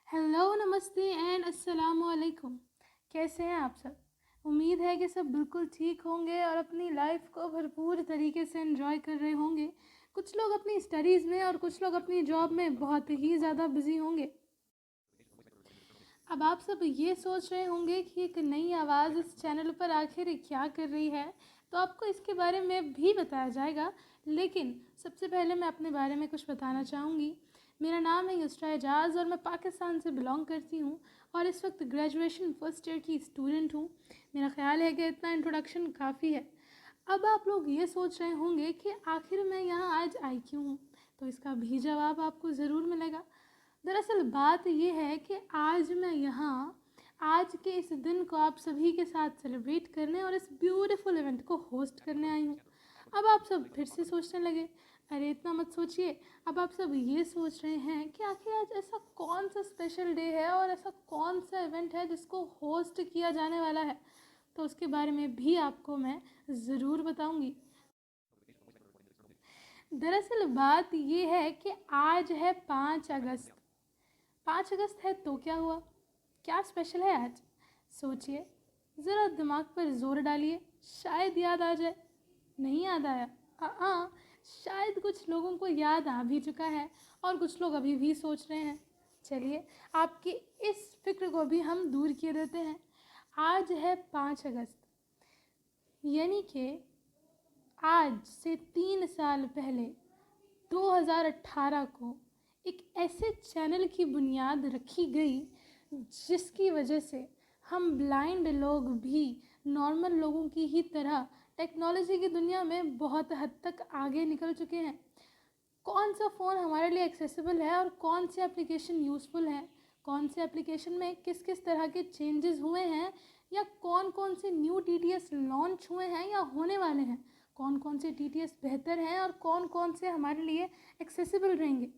Hello, नमस्ते and अस्सलाम वालेकुम। कैसे हैं आप सब? उम्मीद है कि सब बिल्कुल ठीक होंगे और अपनी लाइफ को भरपूर तरीके से एंजॉय कर रहे होंगे। कुछ लोग अपनी स्टडीज़ में और कुछ लोग अपनी जॉब में बहुत ही ज़्यादा बिजी होंगे। अब आप सब ये सोच रहे होंगे कि एक नई आवाज़ इस चैनल पर आखिर क्या कर रही है, तो आपको इसके बारे में भी बताया जाएगा। लेकिन सबसे पहले मैं अपने बारे में कुछ बताना चाहूँगी। मेरा नाम है युस्रा एजाज़ और मैं पाकिस्तान से बिलोंग करती हूँ और इस वक्त ग्रेजुएशन फर्स्ट ईयर की स्टूडेंट हूँ। मेरा ख़्याल है कि इतना इंट्रोडक्शन काफ़ी है। अब आप लोग ये सोच रहे होंगे कि आखिर मैं यहाँ आज आई क्यों हूँ, तो इसका भी जवाब आपको ज़रूर मिलेगा। दरअसल बात यह है कि आज मैं यहाँ आज के इस दिन को आप सभी के साथ सेलिब्रेट करने और इस ब्यूटीफुल इवेंट को होस्ट करने आई हूँ। अब आप सब फिर से सोचने लगे, अरे इतना मत सोचिए। अब आप सब ये सोच रहे हैं कि आखिर आज ऐसा कौन सा स्पेशल डे है और ऐसा कौन सा इवेंट है जिसको होस्ट किया जाने वाला है, तो उसके बारे में भी आपको मैं ज़रूर बताऊंगी। दरअसल बात ये है कि आज है 5 अगस्त। 5 अगस्त है तो क्या हुआ, क्या स्पेशल है आज? सोचिए, ज़रा दिमाग पर जोर डालिए, शायद याद आ जाए। नहीं याद आया? हाँ, शायद कुछ लोगों को याद आ भी चुका है और कुछ लोग अभी भी सोच रहे हैं। चलिए, आपकी इस फिक्र को भी हम दूर किए देते हैं। आज है 5 अगस्त, यानी कि आज से 3 साल पहले 2018 को एक ऐसे चैनल की बुनियाद रखी गई जिसकी वजह से हम ब्लाइंड लोग भी नॉर्मल लोगों की ही तरह टेक्नोलॉजी की दुनिया में बहुत हद तक आगे निकल चुके हैं। कौन सा फ़ोन हमारे लिए एक्सेसिबल है और कौन से एप्लीकेशन यूज़फुल हैं, कौन से एप्लीकेशन में किस किस तरह के चेंजेस हुए हैं, या कौन कौन से न्यू टीटीएस लॉन्च हुए हैं या होने वाले हैं, कौन कौन से टीटीएस बेहतर हैं और कौन कौन से हमारे लिए एक्सेसिबल रहेंगे,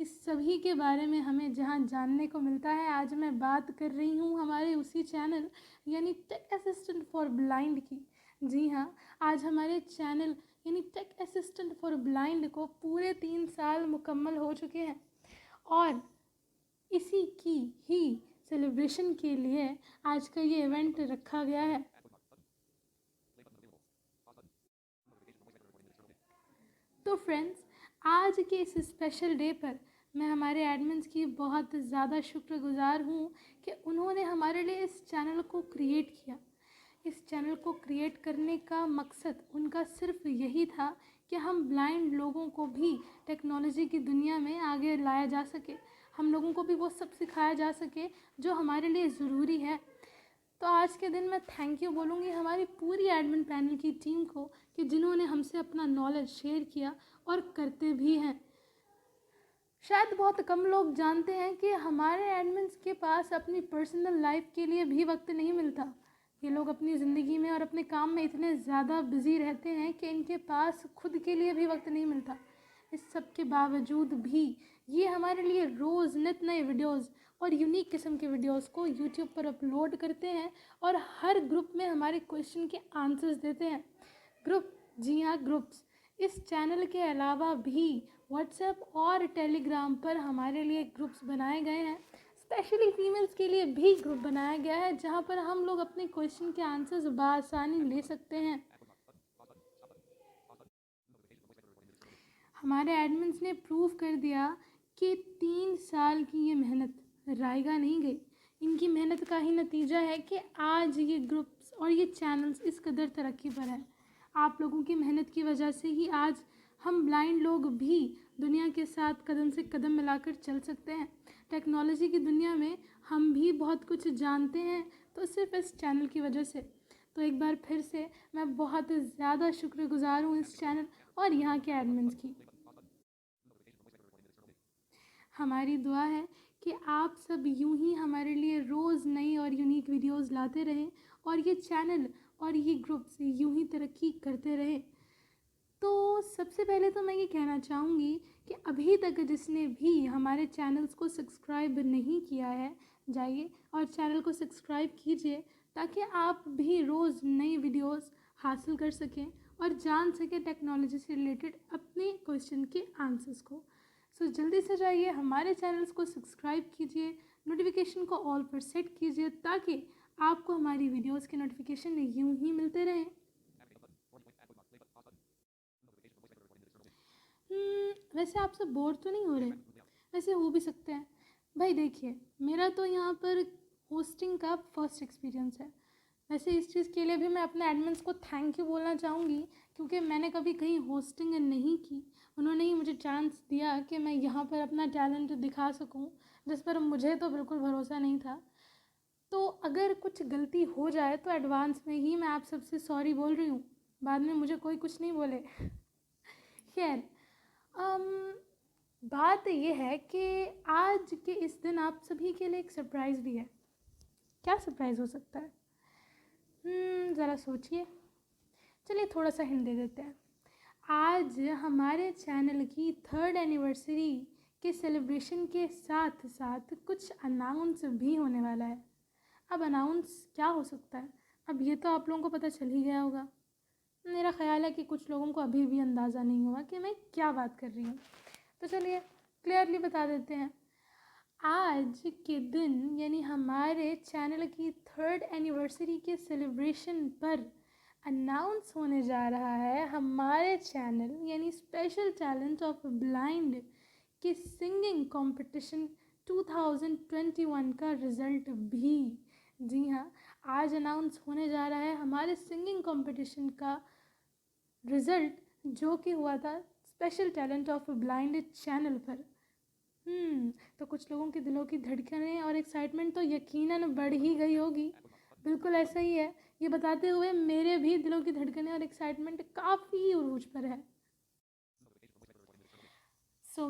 इस सभी के बारे में हमें जहां जानने को मिलता है, आज मैं बात कर रही हूं हमारे उसी चैनल यानी टेक असिस्टेंट फॉर ब्लाइंड की। जी हाँ, आज हमारे चैनल यानी टेक असिस्टेंट फॉर ब्लाइंड को पूरे 3 साल मुकम्मल हो चुके हैं और इसी की ही सेलिब्रेशन के लिए आज का ये इवेंट रखा गया है। तो फ्रेंड्स, आज के इस स्पेशल डे पर मैं हमारे एडमिन्स की बहुत ज़्यादा शुक्रगुजार हूँ कि उन्होंने हमारे लिए इस चैनल को क्रिएट किया। इस चैनल को क्रिएट करने का मकसद उनका सिर्फ यही था कि हम ब्लाइंड लोगों को भी टेक्नोलॉजी की दुनिया में आगे लाया जा सके, हम लोगों को भी वो सब सिखाया जा सके जो हमारे लिए ज़रूरी है। तो आज के दिन मैं थैंक यू बोलूँगी हमारी पूरी एडमिन पैनल की टीम को कि जिन्होंने हमसे अपना नॉलेज शेयर किया और करते भी हैं। शायद बहुत कम लोग जानते हैं कि हमारे एडमिन्स के पास अपनी पर्सनल लाइफ के लिए भी वक्त नहीं मिलता। ये लोग अपनी ज़िंदगी में और अपने काम में इतने ज़्यादा बिजी रहते हैं कि इनके पास खुद के लिए भी वक्त नहीं मिलता। इस सब के बावजूद भी ये हमारे लिए रोज़ नित नए वीडियोस और यूनिक किस्म के वीडियोस को यूट्यूब पर अपलोड करते हैं और हर ग्रुप में हमारे क्वेश्चन के आंसर्स देते हैं। ग्रुप, जी हाँ, ग्रुप्स। इस चैनल के अलावा भी व्हाट्सएप और टेलीग्राम पर हमारे लिए ग्रुप्स बनाए गए हैं। स्पेशली फीमेल्स के लिए भी ग्रुप बनाया गया है जहाँ पर हम लोग अपने क्वेश्चन के आंसर्स बआसानी ले सकते हैं। हमारे एडमिन्स ने प्रूव कर दिया कि 3 साल की ये मेहनत रायगा नहीं गई। इनकी मेहनत का ही नतीजा है कि आज ये ग्रुप्स और ये चैनल्स इस कदर तरक्की पर हैं। आप लोगों की मेहनत की वजह से ही आज हम ब्लाइंड लोग भी दुनिया के साथ कदम से कदम मिलाकर चल सकते हैं। टेक्नोलॉजी की दुनिया में हम भी बहुत कुछ जानते हैं, तो सिर्फ इस चैनल की वजह से। तो एक बार फिर से मैं बहुत ज़्यादा शुक्रगुजार हूँ इस चैनल और यहाँ के एडमिन्स की। हमारी दुआ है कि आप सब यूं ही हमारे लिए रोज़ नई और यूनिक वीडियोस लाते रहें और ये चैनल और ये ग्रुप्स यूं ही तरक्की करते रहें। तो सबसे पहले तो मैं ये कहना चाहूँगी कि अभी तक जिसने भी हमारे चैनल्स को सब्सक्राइब नहीं किया है, जाइए और चैनल को सब्सक्राइब कीजिए ताकि आप भी रोज़ नई वीडियोस हासिल कर सकें और जान सकें टेक्नोलॉजी से रिलेटेड अपने क्वेश्चन के आंसर्स को। सो जल्दी से जाइए हमारे चैनल्स को सब्सक्राइब कीजिए, नोटिफिकेशन को ऑल पर सेट कीजिए ताकि आपको हमारी वीडियोस के नोटिफिकेशन यूं ही मिलते रहें। वैसे आप सब बोर तो नहीं हो रहे? वैसे हो भी सकते हैं भाई। देखिए, मेरा तो यहाँ पर होस्टिंग का फर्स्ट एक्सपीरियंस है। वैसे इस चीज़ के लिए भी मैं अपने एडमिन्स को थैंक यू बोलना चाहूँगी, क्योंकि मैंने कभी कहीं होस्टिंग नहीं की। उन्होंने ही मुझे चांस दिया कि मैं यहाँ पर अपना टैलेंट दिखा सकूँ, जिस पर मुझे तो बिल्कुल भरोसा नहीं था। तो अगर कुछ गलती हो जाए तो एडवांस में ही मैं आप सबसे सॉरी बोल रही हूँ, बाद में मुझे कोई कुछ नहीं बोले। खैर, बात ये है कि आज के इस दिन आप सभी के लिए एक सरप्राइज़ भी है। क्या सरप्राइज़ हो सकता है? ज़रा सोचिए। चलिए थोड़ा सा हिंट दे देते हैं। आज हमारे चैनल की 3rd एनिवर्सरी के सेलिब्रेशन के साथ साथ कुछ अनाउंस भी होने वाला है। अब अनाउंस क्या हो सकता है? अब ये तो आप लोगों को पता चल ही गया होगा। मेरा ख्याल है कि कुछ लोगों को अभी भी अंदाज़ा नहीं हुआ कि मैं क्या बात कर रही हूँ। तो चलिए क्लियरली बता देते हैं। आज के दिन यानी हमारे चैनल की 3rd एनिवर्सरी के सेलिब्रेशन पर अनाउंस होने जा रहा है हमारे चैनल यानी स्पेशल टैलेंट ऑफ ब्लाइंड के सिंगिंग कंपटीशन 2021 का रिज़ल्ट भी। जी हाँ, आज अनाउंस होने जा रहा है हमारे सिंगिंग कंपटीशन का रिज़ल्ट, जो कि हुआ था special talent of blind channel पर। तो कुछ लोगों के दिलों की धड़कनें और एक्साइटमेंट तो यकीनन बढ़ ही गई होगी। बिल्कुल ऐसा ही है। ये बताते हुए मेरे भी दिलों की धड़कनें और एक्साइटमेंट काफ़ी उरूज पर है।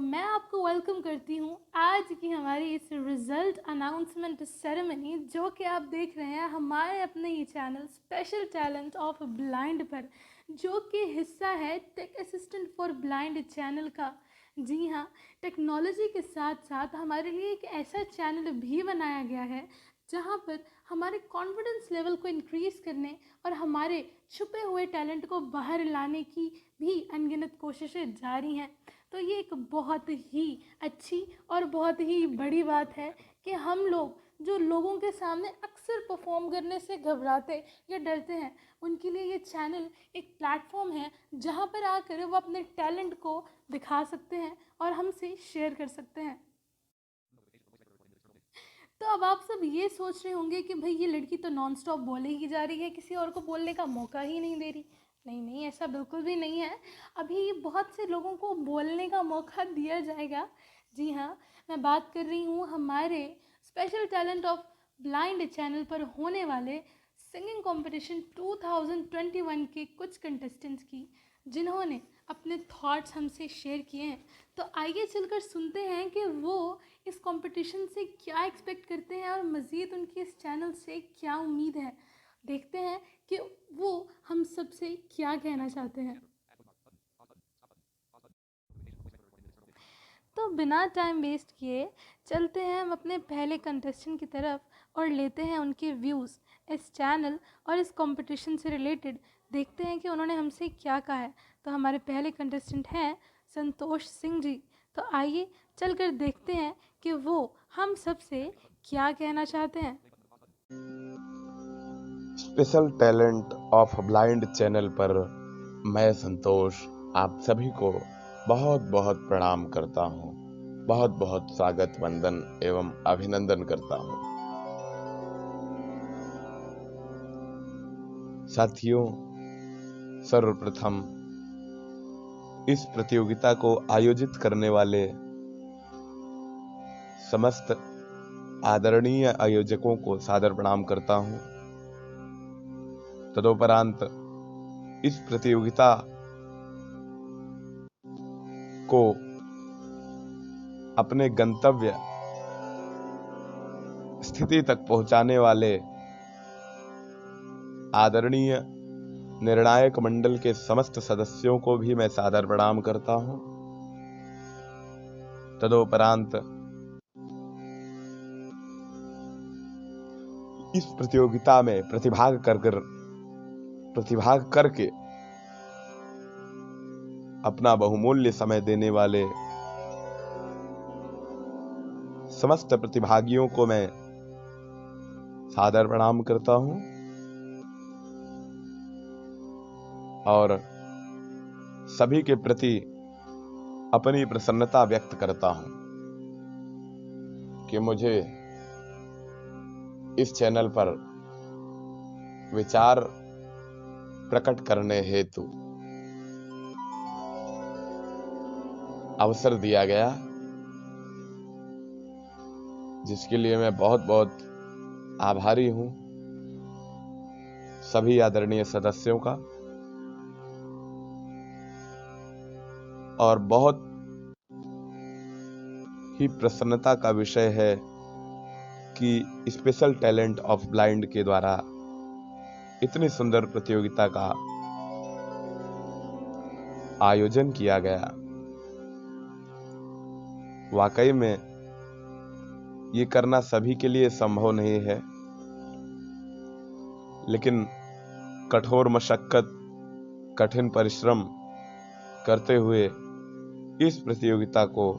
मैं आपको वेलकम करती हूँ आज की हमारी इस रिज़ल्ट अनाउंसमेंट सेरेमनी, जो कि आप देख रहे हैं हमारे अपने ही channel special talent of blind पर, जो कि हिस्सा है tech assistant for blind channel का। जी हाँ, टेक्नोलॉजी के साथ साथ हमारे लिए एक ऐसा चैनल भी बनाया गया है जहाँ पर हमारे कॉन्फिडेंस लेवल को इंक्रीज़ करने और हमारे छुपे हुए टैलेंट को बाहर लाने की भी अनगिनत कोशिशें जारी हैं। तो ये एक बहुत ही अच्छी और बहुत ही बड़ी बात है कि हम लोग जो लोगों के सामने अक्सर परफॉर्म करने से घबराते या डरते हैं, उनके लिए ये चैनल एक प्लेटफॉर्म है जहाँ पर आकर वो अपने टैलेंट को दिखा सकते हैं और हमसे शेयर कर सकते हैं। तो अब आप सब ये सोच रहे होंगे कि भाई ये लड़की तो नॉन स्टॉप बोले ही जा रही है, किसी और को बोलने का मौका ही नहीं दे रही। नहीं, ऐसा बिल्कुल भी नहीं है। अभी बहुत से लोगों को बोलने का मौका दिया जाएगा। जी हाँ, मैं बात कर रही हूँ हमारे special talent of blind channel पर होने वाले सिंगिंग कंपटीशन 2021 के कुछ कंटेस्टेंट्स की, जिन्होंने अपने थॉट्स हमसे शेयर किए हैं। तो आइए चलकर सुनते हैं कि वो इस कंपटीशन से क्या एक्सपेक्ट करते हैं और मज़ीद उनकी इस चैनल से क्या उम्मीद है। देखते हैं कि वो हम सब से क्या कहना चाहते हैं। तो बिना टाइम वेस्ट किए चलते हैं हम अपने पहले कंटेस्टेंट की तरफ और लेते हैं उनके व्यूज़ इस चैनल और इस कंपटीशन से रिलेटेड। देखते हैं कि उन्होंने हमसे क्या कहा है। तो हमारे पहले कंटेस्टेंट हैं संतोष सिंह जी। तो आइए चलकर देखते हैं कि वो हम सब से क्या कहना चाहते हैं। Special talent of blind channel पर मैं संतोष आप सभी को बहुत बहुत प्रणाम करता हूँ, बहुत बहुत स्वागत वंदन एवं अभिनंदन करता हूँ। साथियों, सर्वप्रथम इस प्रतियोगिता को आयोजित करने वाले समस्त आदरणीय आयोजकों को सादर प्रणाम करता हूँ। तदोपरांत इस प्रतियोगिता को अपने गंतव्य स्थिति तक पहुंचाने वाले आदरणीय निर्णायक मंडल के समस्त सदस्यों को भी मैं सादर प्रणाम करता हूं। तदोपरांत इस प्रतियोगिता में प्रतिभाग करके अपना बहुमूल्य समय देने वाले समस्त प्रतिभागियों को मैं सादर प्रणाम करता हूं और सभी के प्रति अपनी प्रसन्नता व्यक्त करता हूं कि मुझे इस चैनल पर विचार प्रकट करने हेतु अवसर दिया गया, जिसके लिए मैं बहुत बहुत आभारी हूं सभी आदरणीय सदस्यों का। और बहुत ही प्रसन्नता का विषय है कि स्पेशल टैलेंट ऑफ ब्लाइंड के द्वारा इतनी सुंदर प्रतियोगिता का आयोजन किया गया। वाकई में ये करना सभी के लिए संभव नहीं है, लेकिन कठोर मशक्कत, कठिन परिश्रम करते हुए इस प्रतियोगिता को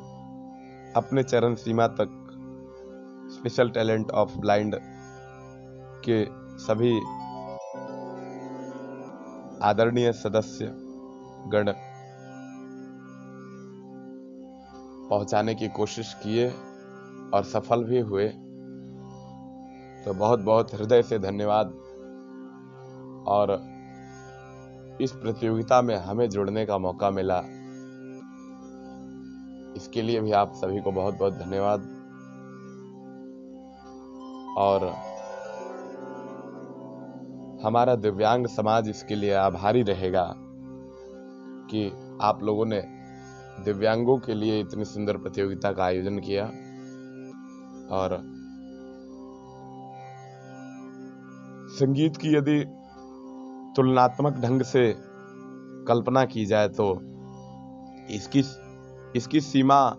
अपने चरम सीमा तक स्पेशल टैलेंट ऑफ ब्लाइंड के सभी आदरणीय सदस्य गण पहुंचाने की कोशिश किए और सफल भी हुए। तो बहुत बहुत हृदय से धन्यवाद। और इस प्रतियोगिता में हमें जुड़ने का मौका मिला, इसके लिए भी आप सभी को बहुत बहुत धन्यवाद। और हमारा दिव्यांग समाज इसके लिए आभारी रहेगा कि आप लोगों ने दिव्यांगों के लिए इतनी सुंदर प्रतियोगिता का आयोजन किया। और संगीत की यदि तुलनात्मक ढंग से कल्पना की जाए तो इसकी सीमा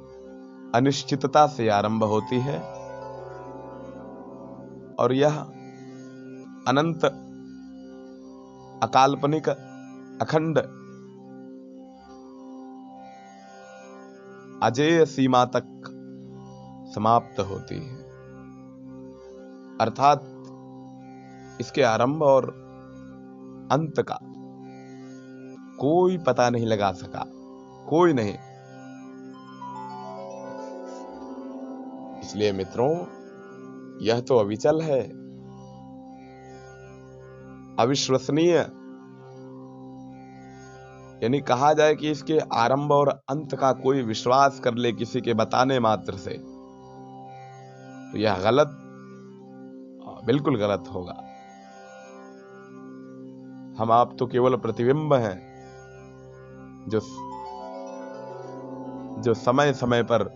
अनिश्चितता से आरंभ होती है और यह अनंत अकाल्पनिक अखंड अजेय सीमा तक समाप्त होती है। अर्थात इसके आरंभ और अंत का कोई पता नहीं लगा सका, कोई नहीं। इसलिए मित्रों, यह तो अविचल है, अविश्वसनीय। यानी कहा जाए कि इसके आरंभ और अंत का कोई विश्वास कर ले किसी के बताने मात्र से, तो यह गलत, बिल्कुल गलत होगा। हम आप तो केवल प्रतिबिंब हैं जो समय समय पर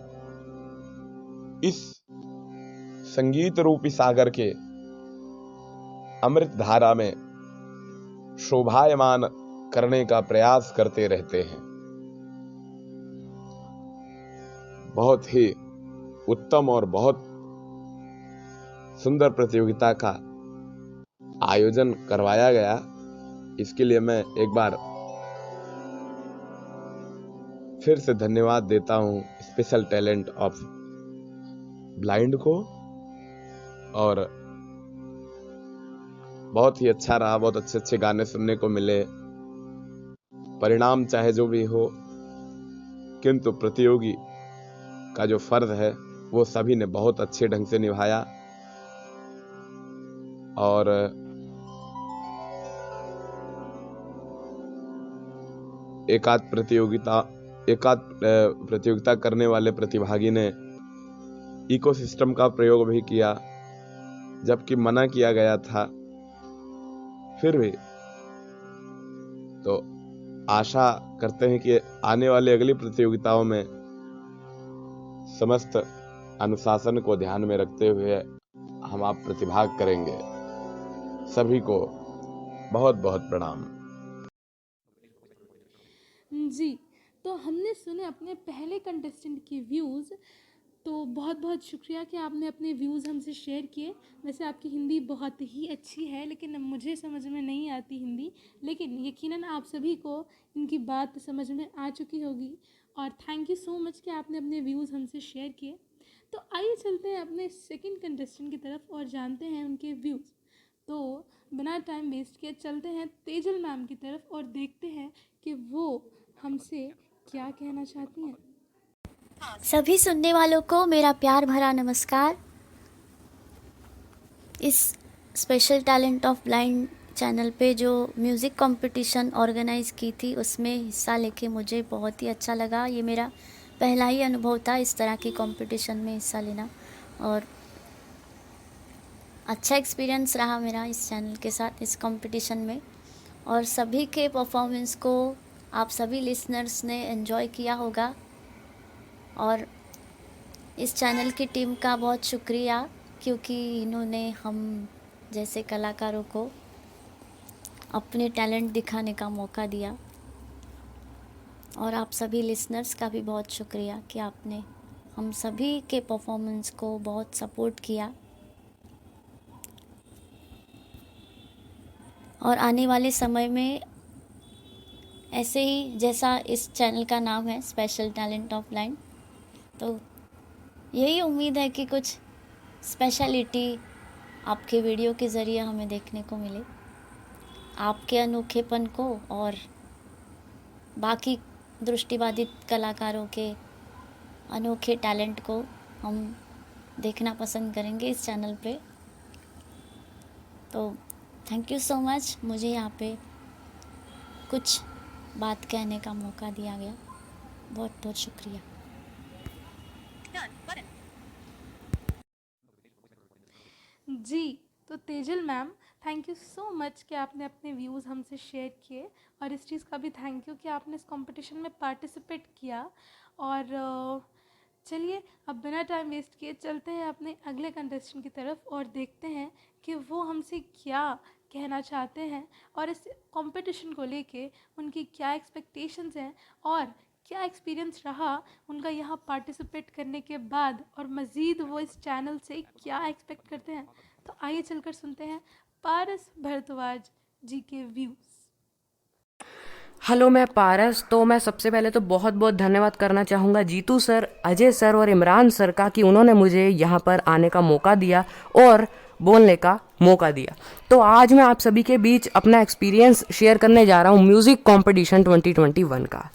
इस संगीत रूपी सागर के अमृत धारा में शोभायमान करने का प्रयास करते रहते हैं। बहुत ही उत्तम और बहुत सुंदर प्रतियोगिता का आयोजन करवाया गया। इसके लिए मैं एक बार फिर से धन्यवाद देता हूं स्पेशल टैलेंट ऑफ ब्लाइंड को। और बहुत ही अच्छा रहा, बहुत अच्छे अच्छे गाने सुनने को मिले। परिणाम चाहे जो भी हो, किंतु प्रतियोगी का जो फर्ज है वो सभी ने बहुत अच्छे ढंग से निभाया। और एकाध प्रतियोगिता करने वाले प्रतिभागी ने इकोसिस्टम का प्रयोग भी किया, जबकि मना किया गया था। फिर भी तो आशा करते हैं कि आने वाली अगली प्रतियोगिताओं में समस्त अनुशासन को ध्यान में रखते हुए हम आप प्रतिभाग करेंगे। सभी को बहुत बहुत प्रणाम। जी, तो हमने सुने अपने पहले कंटेस्टेंट के व्यूज़। तो बहुत बहुत शुक्रिया कि आपने अपने व्यूज़ हमसे शेयर किए। वैसे आपकी हिंदी बहुत ही अच्छी है, लेकिन मुझे समझ में नहीं आती हिंदी, लेकिन यकीनन आप सभी को इनकी बात समझ में आ चुकी होगी। और थैंक यू सो मच कि आपने अपने व्यूज़ हमसे शेयर किए। तो आइए चलते हैं अपने सेकंड कंटेस्टेंट की तरफ और जानते हैं उनके व्यूज़। तो बिना टाइम वेस्ट किए चलते हैं तेजल मैम की तरफ और देखते हैं कि वो हमसे क्या कहना चाहती हैं। सभी सुनने वालों को मेरा प्यार भरा नमस्कार। इस special talent of blind channel पे जो म्यूज़िक कंपटीशन ऑर्गेनाइज़ की थी उसमें हिस्सा लेके मुझे बहुत ही अच्छा लगा। ये मेरा पहला ही अनुभव था इस तरह की कंपटीशन में हिस्सा लेना और अच्छा एक्सपीरियंस रहा मेरा इस चैनल के साथ इस कंपटीशन में। और सभी के परफॉर्मेंस को आप सभी लिसनर्स ने एंजॉय किया होगा और इस चैनल की टीम का बहुत शुक्रिया क्योंकि इन्होंने हम जैसे कलाकारों को अपने टैलेंट दिखाने का मौका दिया। और आप सभी लिसनर्स का भी बहुत शुक्रिया कि आपने हम सभी के परफॉर्मेंस को बहुत सपोर्ट किया। और आने वाले समय में ऐसे ही जैसा इस चैनल का नाम है स्पेशल टैलेंट ऑफ ब्लाइंड, तो यही उम्मीद है कि कुछ स्पेशलिटी आपके वीडियो के ज़रिए हमें देखने को मिले, आपके अनोखेपन को और बाकी दृष्टिबाधित कलाकारों के अनोखे टैलेंट को हम देखना पसंद करेंगे इस चैनल पे। तो थैंक यू सो मच, मुझे यहाँ पे कुछ बात कहने का मौका दिया गया। बहुत बहुत शुक्रिया। जी, तो Tejal ma'am thank you so much कि आपने अपने व्यूज़ हमसे शेयर किए और इस चीज़ का भी थैंक यू कि आपने इस कंपटीशन में पार्टिसिपेट किया। और चलिए अब बिना टाइम वेस्ट किए चलते हैं अपने अगले कंटेस्टेंट की तरफ और देखते हैं कि वो हमसे क्या कहना चाहते हैं और इस कंपटीशन को लेके उनकी क्या एक्सपेक्टेशंस हैं और क्या एक्सपीरियंस रहा उनका यहाँ पार्टिसिपेट करने के बाद और मज़ीद वो इस चैनल से क्या एक्सपेक्ट करते हैं। तो आइए चलकर सुनते हैं पारस भारद्वाज जी के व्यूज़। हेलो, मैं पारस। तो मैं सबसे पहले तो बहुत बहुत धन्यवाद करना चाहूँगा जीतू सर, अजय सर और इमरान सर का कि उन्होंने मुझे यहाँ पर आने का मौका दिया और बोलने का मौका दिया। तो आज मैं आप सभी के बीच अपना एक्सपीरियंस शेयर करने जा रहा हूँ म्यूज़िक कंपटीशन 2021 का।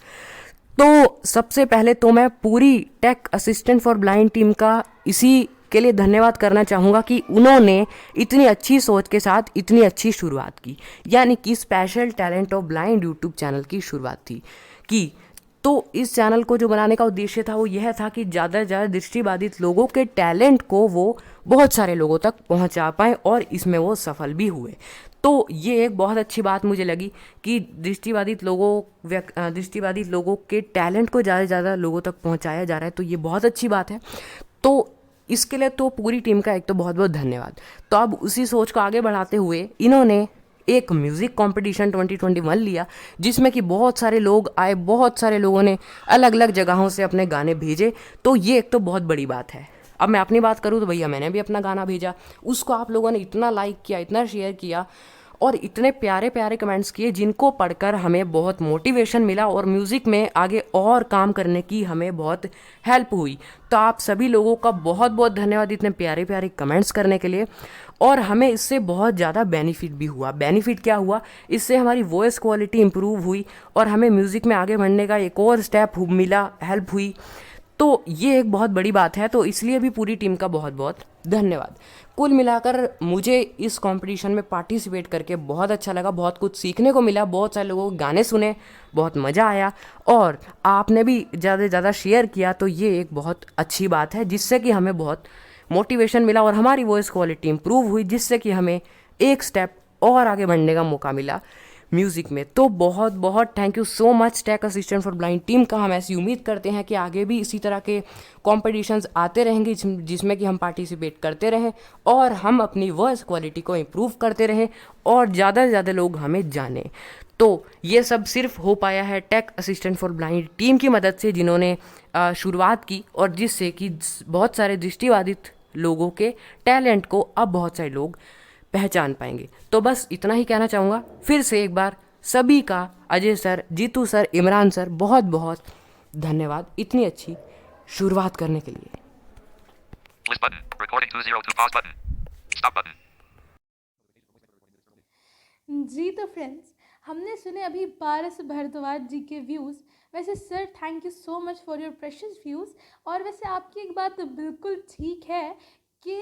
तो सबसे पहले तो मैं पूरी tech assistant for blind team का इसी के लिए धन्यवाद करना चाहूँगा कि उन्होंने इतनी अच्छी सोच के साथ इतनी अच्छी शुरुआत की, यानी कि special talent of blind YouTube channel की शुरुआत थी की। तो इस चैनल को जो बनाने का उद्देश्य था वो यह था कि ज़्यादा से ज़्यादा दृष्टिबाधित लोगों के टैलेंट को वो बहुत सारे लोगों तक पहुंचा पाएँ और इसमें वो सफल भी हुए। तो ये एक बहुत अच्छी बात मुझे लगी कि दृष्टिबाधित लोगों के टैलेंट को ज़्यादा से ज़्यादा लोगों तक पहुंचाया जा रहा है, तो ये बहुत अच्छी बात है। तो इसके लिए तो पूरी टीम का एक तो बहुत बहुत धन्यवाद। तो अब उसी सोच को आगे बढ़ाते हुए इन्होंने एक म्यूज़िक कंपटीशन 2021 लिया जिसमें कि बहुत सारे लोग आए, बहुत सारे लोगों ने अलग अलग जगहों से अपने गाने भेजे। तो ये एक तो बहुत बड़ी बात है। अब मैं अपनी बात करूँ तो भैया मैंने भी अपना गाना भेजा, उसको आप लोगों ने इतना लाइक किया, इतना शेयर किया और इतने प्यारे प्यारे कमेंट्स किए जिनको पढ़कर हमें बहुत मोटिवेशन मिला और म्यूज़िक में आगे और काम करने की हमें बहुत हेल्प हुई। तो आप सभी लोगों का बहुत बहुत धन्यवाद इतने प्यारे प्यारे कमेंट्स करने के लिए। और हमें इससे बहुत ज़्यादा बेनिफिट भी हुआ। बेनिफिट क्या हुआ? इससे हमारी वॉइस क्वालिटी इंप्रूव हुई और हमें म्यूज़िक में आगे बढ़ने का एक और स्टेप मिला, हेल्प हुई। तो ये एक बहुत बड़ी बात है, तो इसलिए भी पूरी टीम का बहुत बहुत धन्यवाद। कुल मिलाकर मुझे इस कंपटीशन में पार्टिसिपेट करके बहुत अच्छा लगा, बहुत कुछ सीखने को मिला, बहुत सारे लोगों के गाने सुने, बहुत मज़ा आया और आपने भी ज़्यादा से ज़्यादा शेयर किया। तो ये एक बहुत अच्छी बात है जिससे कि हमें बहुत मोटिवेशन मिला और हमारी वॉइस क्वालिटी इंप्रूव हुई जिससे कि हमें एक स्टेप और आगे बढ़ने का मौका मिला म्यूज़िक में। तो बहुत बहुत thank you so much tech assistant for blind team का। हम ऐसी उम्मीद करते हैं कि आगे भी इसी तरह के कॉम्पिटिशन्स आते रहेंगे जिसमें कि हम पार्टिसिपेट करते रहें और हम अपनी वॉइस क्वालिटी को इम्प्रूव करते रहें और ज़्यादा से ज़्यादा लोग हमें जानें। तो ये सब सिर्फ हो पाया है tech assistant for blind team की मदद से जिन्होंने शुरुआत की और जिससे कि बहुत सारे दृष्टिबाधित लोगों के टैलेंट को अब बहुत सारे लोग पहचान पाएंगे। तो बस इतना ही कहना चाहूँगा। फिर से एक बार सभी का, Ajay sir, Jitu sir, Imran sir, बहुत बहुत धन्यवाद इतनी अच्छी शुरुआत करने के लिए। List button. Recording 202 pause button. Stop button. जी तो फ्रेंड्स, हमने सुने अभी पारस भारद्वाज जी के व्यूज़। वैसे sir, thank you so much for your precious views. और वैसे आपकी एक बात बिल्कुल ठीक है कि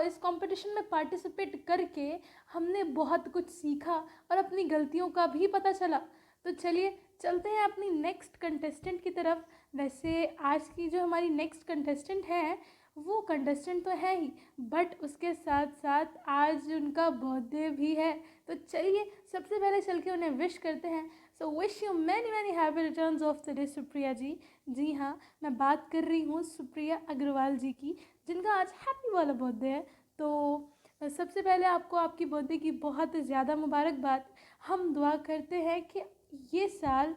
इस कंपटीशन में पार्टिसिपेट करके हमने बहुत कुछ सीखा और अपनी गलतियों का भी पता चला। तो चलिए चलते हैं अपनी नेक्स्ट कंटेस्टेंट की तरफ। वैसे आज की जो हमारी नेक्स्ट कंटेस्टेंट है, वो कंटेस्टेंट तो है ही, बट उसके साथ साथ आज उनका बर्थडे भी है। तो चलिए सबसे पहले चल के उन्हें विश करते हैं। So wish you many many happy returns of the day Supriya ji. जी हाँ, मैं बात कर रही हूँ सुप्रिया अग्रवाल जी की, जिनका आज हैप्पी वाला बर्थडे है। तो सबसे पहले आपको आपकी बर्थडे की बहुत ज़्यादा मुबारकबाद। हम दुआ करते हैं कि ये साल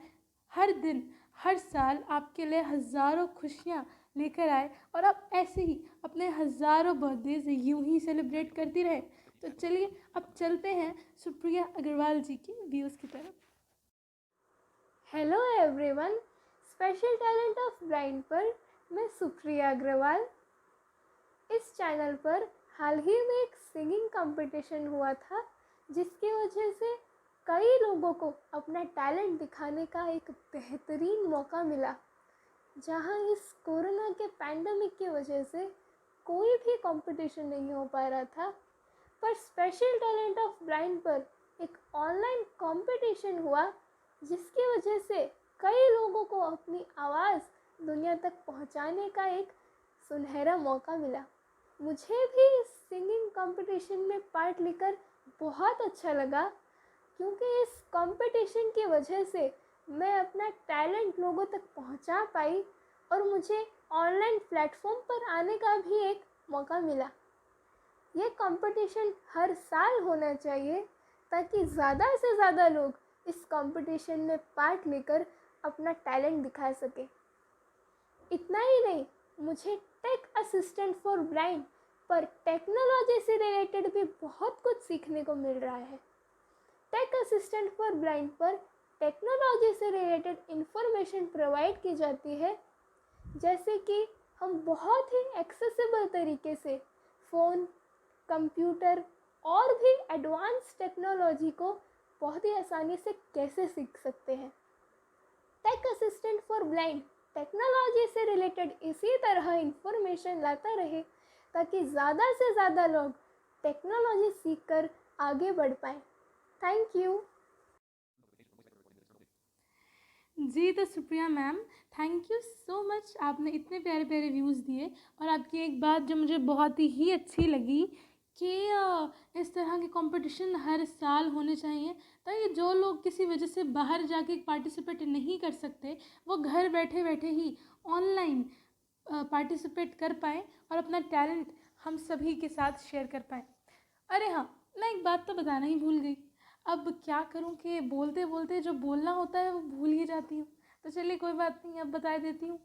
हर दिन हर साल आपके लिए हज़ारों खुशियाँ लेकर आए और आप ऐसे ही अपने हज़ारों बर्थडेज यूं ही सेलिब्रेट करती रहें। तो चलिए अब चलते हैं सुप्रिया अग्रवाल जी की व्यूज़ की तरफ। Hello everyone, special talent of blind पर मैं सुप्रिया अग्रवाल। इस चैनल पर हाल ही में एक सिंगिंग कंपटीशन हुआ था, जिसकी वजह से कई लोगों को अपना टैलेंट दिखाने का एक बेहतरीन मौका मिला। जहां इस कोरोना के पैंडमिक की वजह से कोई भी कंपटीशन नहीं हो पा रहा था, पर स्पेशल टैलेंट ऑफ ब्लाइंड पर एक ऑनलाइन कंपटीशन हुआ, जिसकी वजह से कई लोगों को अपनी आवाज़ दुनिया तक पहुंचाने का एक सुनहरा मौका मिला। मुझे भी इस सिंगिंग कंपटीशन में पार्ट लेकर बहुत अच्छा लगा, क्योंकि इस कंपटीशन की वजह से मैं अपना टैलेंट लोगों तक पहुंचा पाई और मुझे ऑनलाइन प्लेटफॉर्म पर आने का भी एक मौका मिला। ये कंपटीशन हर साल होना चाहिए, ताकि ज़्यादा से ज़्यादा लोग इस कंपटीशन में पार्ट लेकर अपना टैलेंट दिखा सके। इतना ही नहीं, मुझे टेक असिस्टेंट फॉर ब्लाइंड पर टेक्नोलॉजी से रिलेटेड भी बहुत कुछ सीखने को मिल रहा है। टेक असिस्टेंट फॉर ब्लाइंड पर टेक्नोलॉजी से रिलेटेड इंफॉर्मेशन प्रोवाइड की जाती है, जैसे कि हम बहुत ही एक्सेसिबल तरीके से फ़ोन, कंप्यूटर और भी एडवांस टेक्नोलॉजी को बहुत ही आसानी से कैसे सीख सकते हैं। Tech assistant for blind technology से रिलेटेड इसी तरह इंफॉर्मेशन लाता रहे, ताकि ज़्यादा से ज़्यादा लोग टेक्नोलॉजी सीखकर आगे बढ़ पाएँ। Thank you. जी तो Supriya ma'am, thank you so much, आपने इतने प्यारे प्यारे व्यूज़ दिए। और आपकी एक बात जो मुझे बहुत ही अच्छी लगी कि इस तरह के कंपटीशन हर साल होने चाहिए, ताकि जो लोग किसी वजह से बाहर जाके पार्टिसिपेट नहीं कर सकते, वो घर बैठे बैठे ही ऑनलाइन पार्टिसिपेट कर पाएँ और अपना टैलेंट हम सभी के साथ शेयर कर पाएँ। अरे हाँ, मैं एक बात तो बताना ही भूल गई। अब क्या करूं कि बोलते बोलते जो बोलना होता है वो भूल ही जाती हूँ। तो चलिए कोई बात नहीं, अब बता देती हूँ।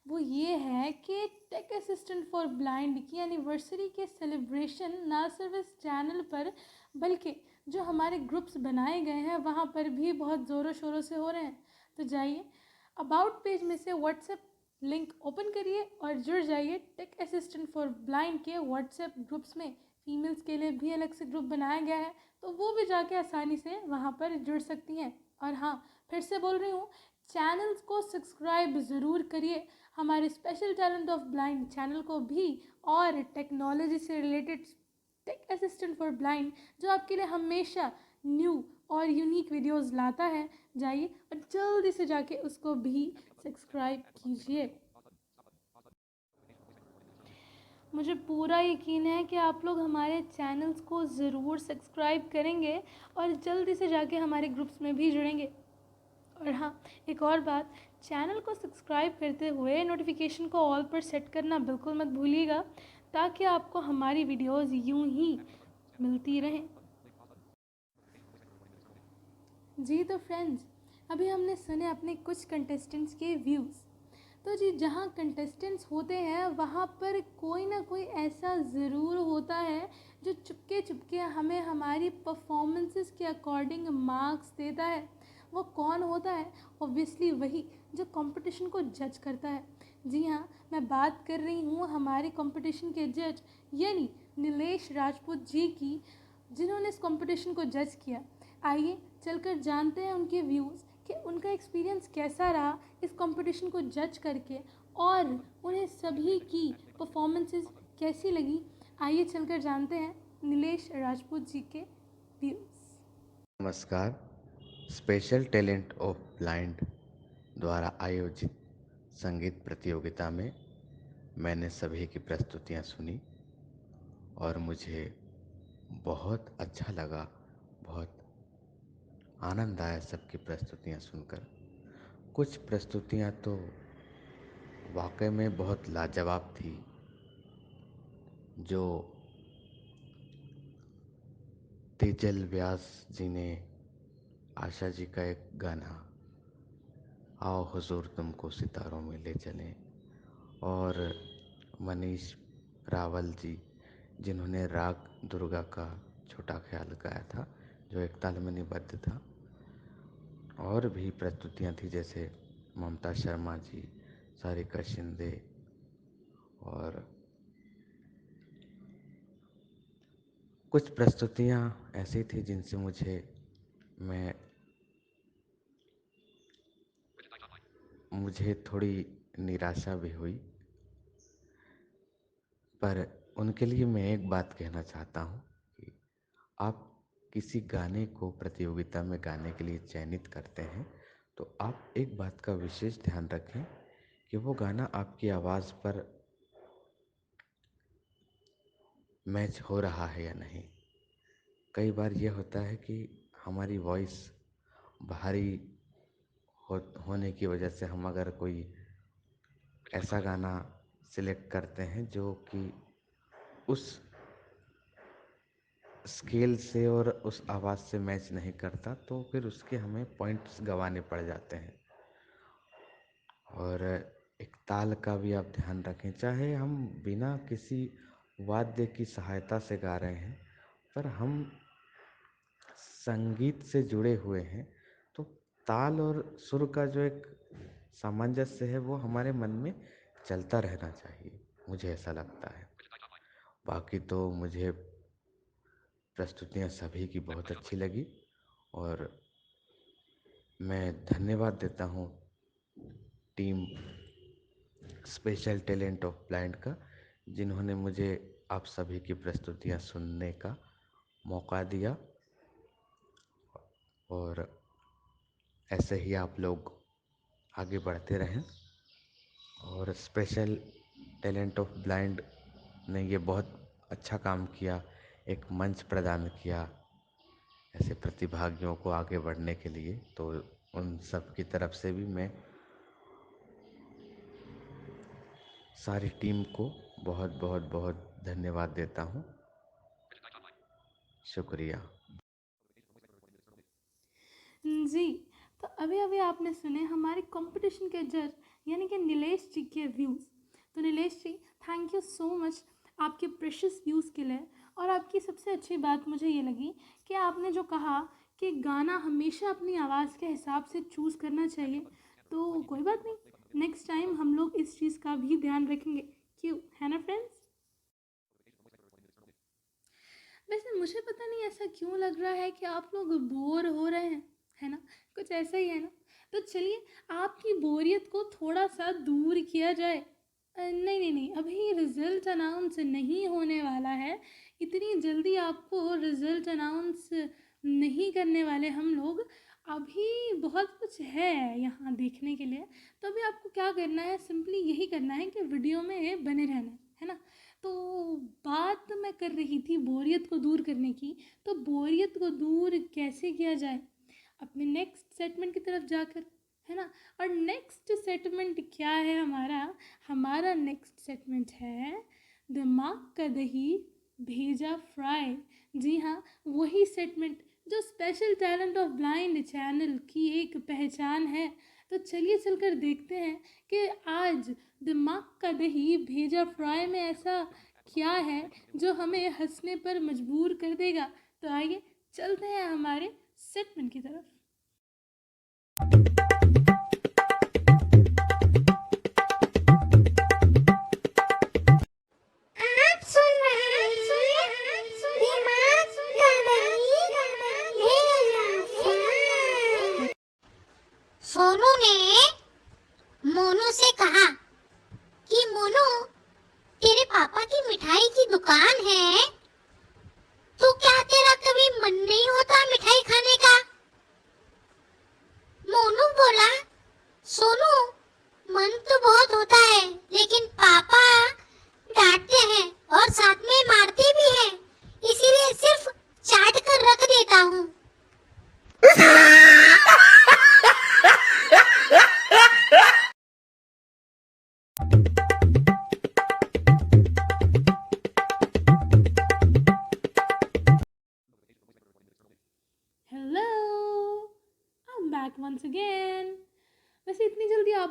वो ये है कि टेक असिस्टेंट फॉर ब्लाइंड की एनिवर्सरी के सेलिब्रेशन ना सिर्फ इस चैनल पर, बल्कि जो हमारे ग्रुप्स बनाए गए हैं वहाँ पर भी बहुत ज़ोरों शोरों से हो रहे हैं। तो जाइए अबाउट पेज में से व्हाट्सएप लिंक ओपन करिए और जुड़ जाइए टेक असिस्टेंट फॉर ब्लाइंड के व्हाट्सएप ग्रुप्स में। फीमेल्स के लिए भी अलग से ग्रुप बनाया गया है, तो वो भी जाके आसानी से वहाँ पर जुड़ सकती हैं। और हाँ, फिर से बोल रही हूँ, चैनल्स को सब्सक्राइब ज़रूर करिए, हमारे special talent of blind channel को भी, और टेक्नोलॉजी से related tech assistant for blind जो आपके लिए हमेशा न्यू और यूनिक वीडियोस लाता है। जाइए और जल्दी से जाके उसको भी सब्सक्राइब कीजिए। मुझे पूरा यकीन है कि आप लोग हमारे चैनल्स को ज़रूर सब्सक्राइब करेंगे और जल्दी से जाके हमारे ग्रुप्स में भी जुड़ेंगे। और हाँ, एक और बात, चैनल को सब्सक्राइब करते हुए नोटिफिकेशन को ऑल पर सेट करना बिल्कुल मत भूलिएगा, ताकि आपको हमारी वीडियोस यूं ही मिलती रहें। जी तो फ्रेंड्स, अभी हमने सुने अपने कुछ कंटेस्टेंट्स के व्यूज़। तो जी, जहाँ कंटेस्टेंट्स होते हैं वहाँ पर कोई ना कोई ऐसा ज़रूर होता है जो चुपके चुपके हमें हमारी परफॉर्मेंसेस के अकॉर्डिंग मार्क्स देता है। वो कौन होता है? ऑब्वियसली वही जो कंपटीशन को जज करता है। जी हाँ, मैं बात कर रही हूँ हमारे कंपटीशन के जज यानी नीलेश राजपूत जी की, जिन्होंने इस कंपटीशन को जज किया। आइए चलकर जानते हैं उनके व्यूज़ कि उनका एक्सपीरियंस कैसा रहा इस कंपटीशन को जज करके, और उन्हें सभी की परफॉर्मेंसेस कैसी लगी। आइए चलकर जानते हैं नीलेश राजपूत जी के व्यूज़। नमस्कार। स्पेशल टैलेंट ऑफ ब्लाइंड द्वारा आयोजित संगीत प्रतियोगिता में मैंने सभी की प्रस्तुतियां सुनी और मुझे बहुत अच्छा लगा, बहुत आनंद आया सबकी प्रस्तुतियां सुनकर। कुछ प्रस्तुतियां तो वाकई में बहुत लाजवाब थी। जो तेजल व्यास जी ने आशा जी का एक गाना आओ हुजूर तुमको सितारों में ले चलें, और मनीष रावल जी जिन्होंने राग दुर्गा का छोटा ख्याल गाया था, जो एक ताल में निबद्ध था। और भी प्रस्तुतियां थी जैसे ममता शर्मा जी, सारिका शिंदे, और कुछ प्रस्तुतियां ऐसी थी जिनसे मुझे थोड़ी निराशा भी हुई। पर उनके लिए मैं एक बात कहना चाहता हूँ कि आप किसी गाने को प्रतियोगिता में गाने के लिए चयनित करते हैं तो आप एक बात का विशेष ध्यान रखें कि वो गाना आपकी आवाज़ पर मैच हो रहा है या नहीं। कई बार ये होता है कि हमारी वॉइस भारी होने की वजह से हम अगर कोई ऐसा गाना सिलेक्ट करते हैं जो कि उस स्केल से और उस आवाज़ से मैच नहीं करता, तो फिर उसके हमें पॉइंट्स गंवाने पड़ जाते हैं। और एक ताल का भी आप ध्यान रखें, चाहे हम बिना किसी वाद्य की सहायता से गा रहे हैं, पर हम संगीत से जुड़े हुए हैं, तो ताल और सुर का जो एक सामंजस्य है वो हमारे मन में चलता रहना चाहिए, मुझे ऐसा लगता है। बाकी तो मुझे प्रस्तुतियां सभी की बहुत अच्छी लगी और मैं धन्यवाद देता हूँ team special talent of blind का, जिन्होंने मुझे आप सभी की प्रस्तुतियां सुनने का मौका दिया। और ऐसे ही आप लोग आगे बढ़ते रहें। और स्पेशल टैलेंट ऑफ ब्लाइंड ने ये बहुत अच्छा काम किया, एक मंच प्रदान किया ऐसे प्रतिभागियों को आगे बढ़ने के लिए। तो उन सब की तरफ से भी मैं सारी टीम को बहुत बहुत बहुत धन्यवाद देता हूँ। शुक्रिया। जी, तो अभी अभी आपने सुने हमारे कंपटीशन के जज यानी कि नीलेश जी के व्यूज़। तो नीलेश जी, थैंक यू सो मच आपके प्रेशियस व्यूज़ के लिए। और आपकी सबसे अच्छी बात मुझे ये लगी कि आपने जो कहा कि गाना हमेशा अपनी आवाज़ के हिसाब से चूज़ करना चाहिए। तो कोई बात नहीं, नेक्स्ट टाइम हम लोग इस चीज़ का भी ध्यान रखेंगे, क्यों, है ना फ्रेंड्स? वैसे मुझे पता नहीं ऐसा क्यों लग रहा है कि आप लोग बोर हो रहे हैं, है ना? कुछ ऐसा ही है ना? तो चलिए आपकी बोरियत को थोड़ा सा दूर किया जाए। नहीं नहीं नहीं, अभी रिज़ल्ट अनाउंस नहीं होने वाला है। इतनी जल्दी आपको रिज़ल्ट अनाउंस नहीं करने वाले हम लोग। अभी बहुत कुछ है यहाँ देखने के लिए। तो अभी आपको क्या करना है, सिंपली यही करना है कि वीडियो में बने रहना है ना? तो बात मैं कर रही थी बोरियत को दूर करने की। तो बोरियत को दूर कैसे किया जाए? अपने नेक्स्ट सेगमेंट की तरफ जाकर, है ना? और नेक्स्ट सेगमेंट क्या है हमारा नेक्स्ट सेगमेंट है दिमाग का दही भेजा फ्राई। जी हाँ, वही सेगमेंट जो special talent of blind channel की एक पहचान है। तो चलिए चलकर देखते हैं कि आज दिमाग का दही भेजा फ्राई में ऐसा क्या है जो हमें हंसने पर मजबूर कर देगा। तो आइए चलते हैं हमारे सेगमेंट की तरफ।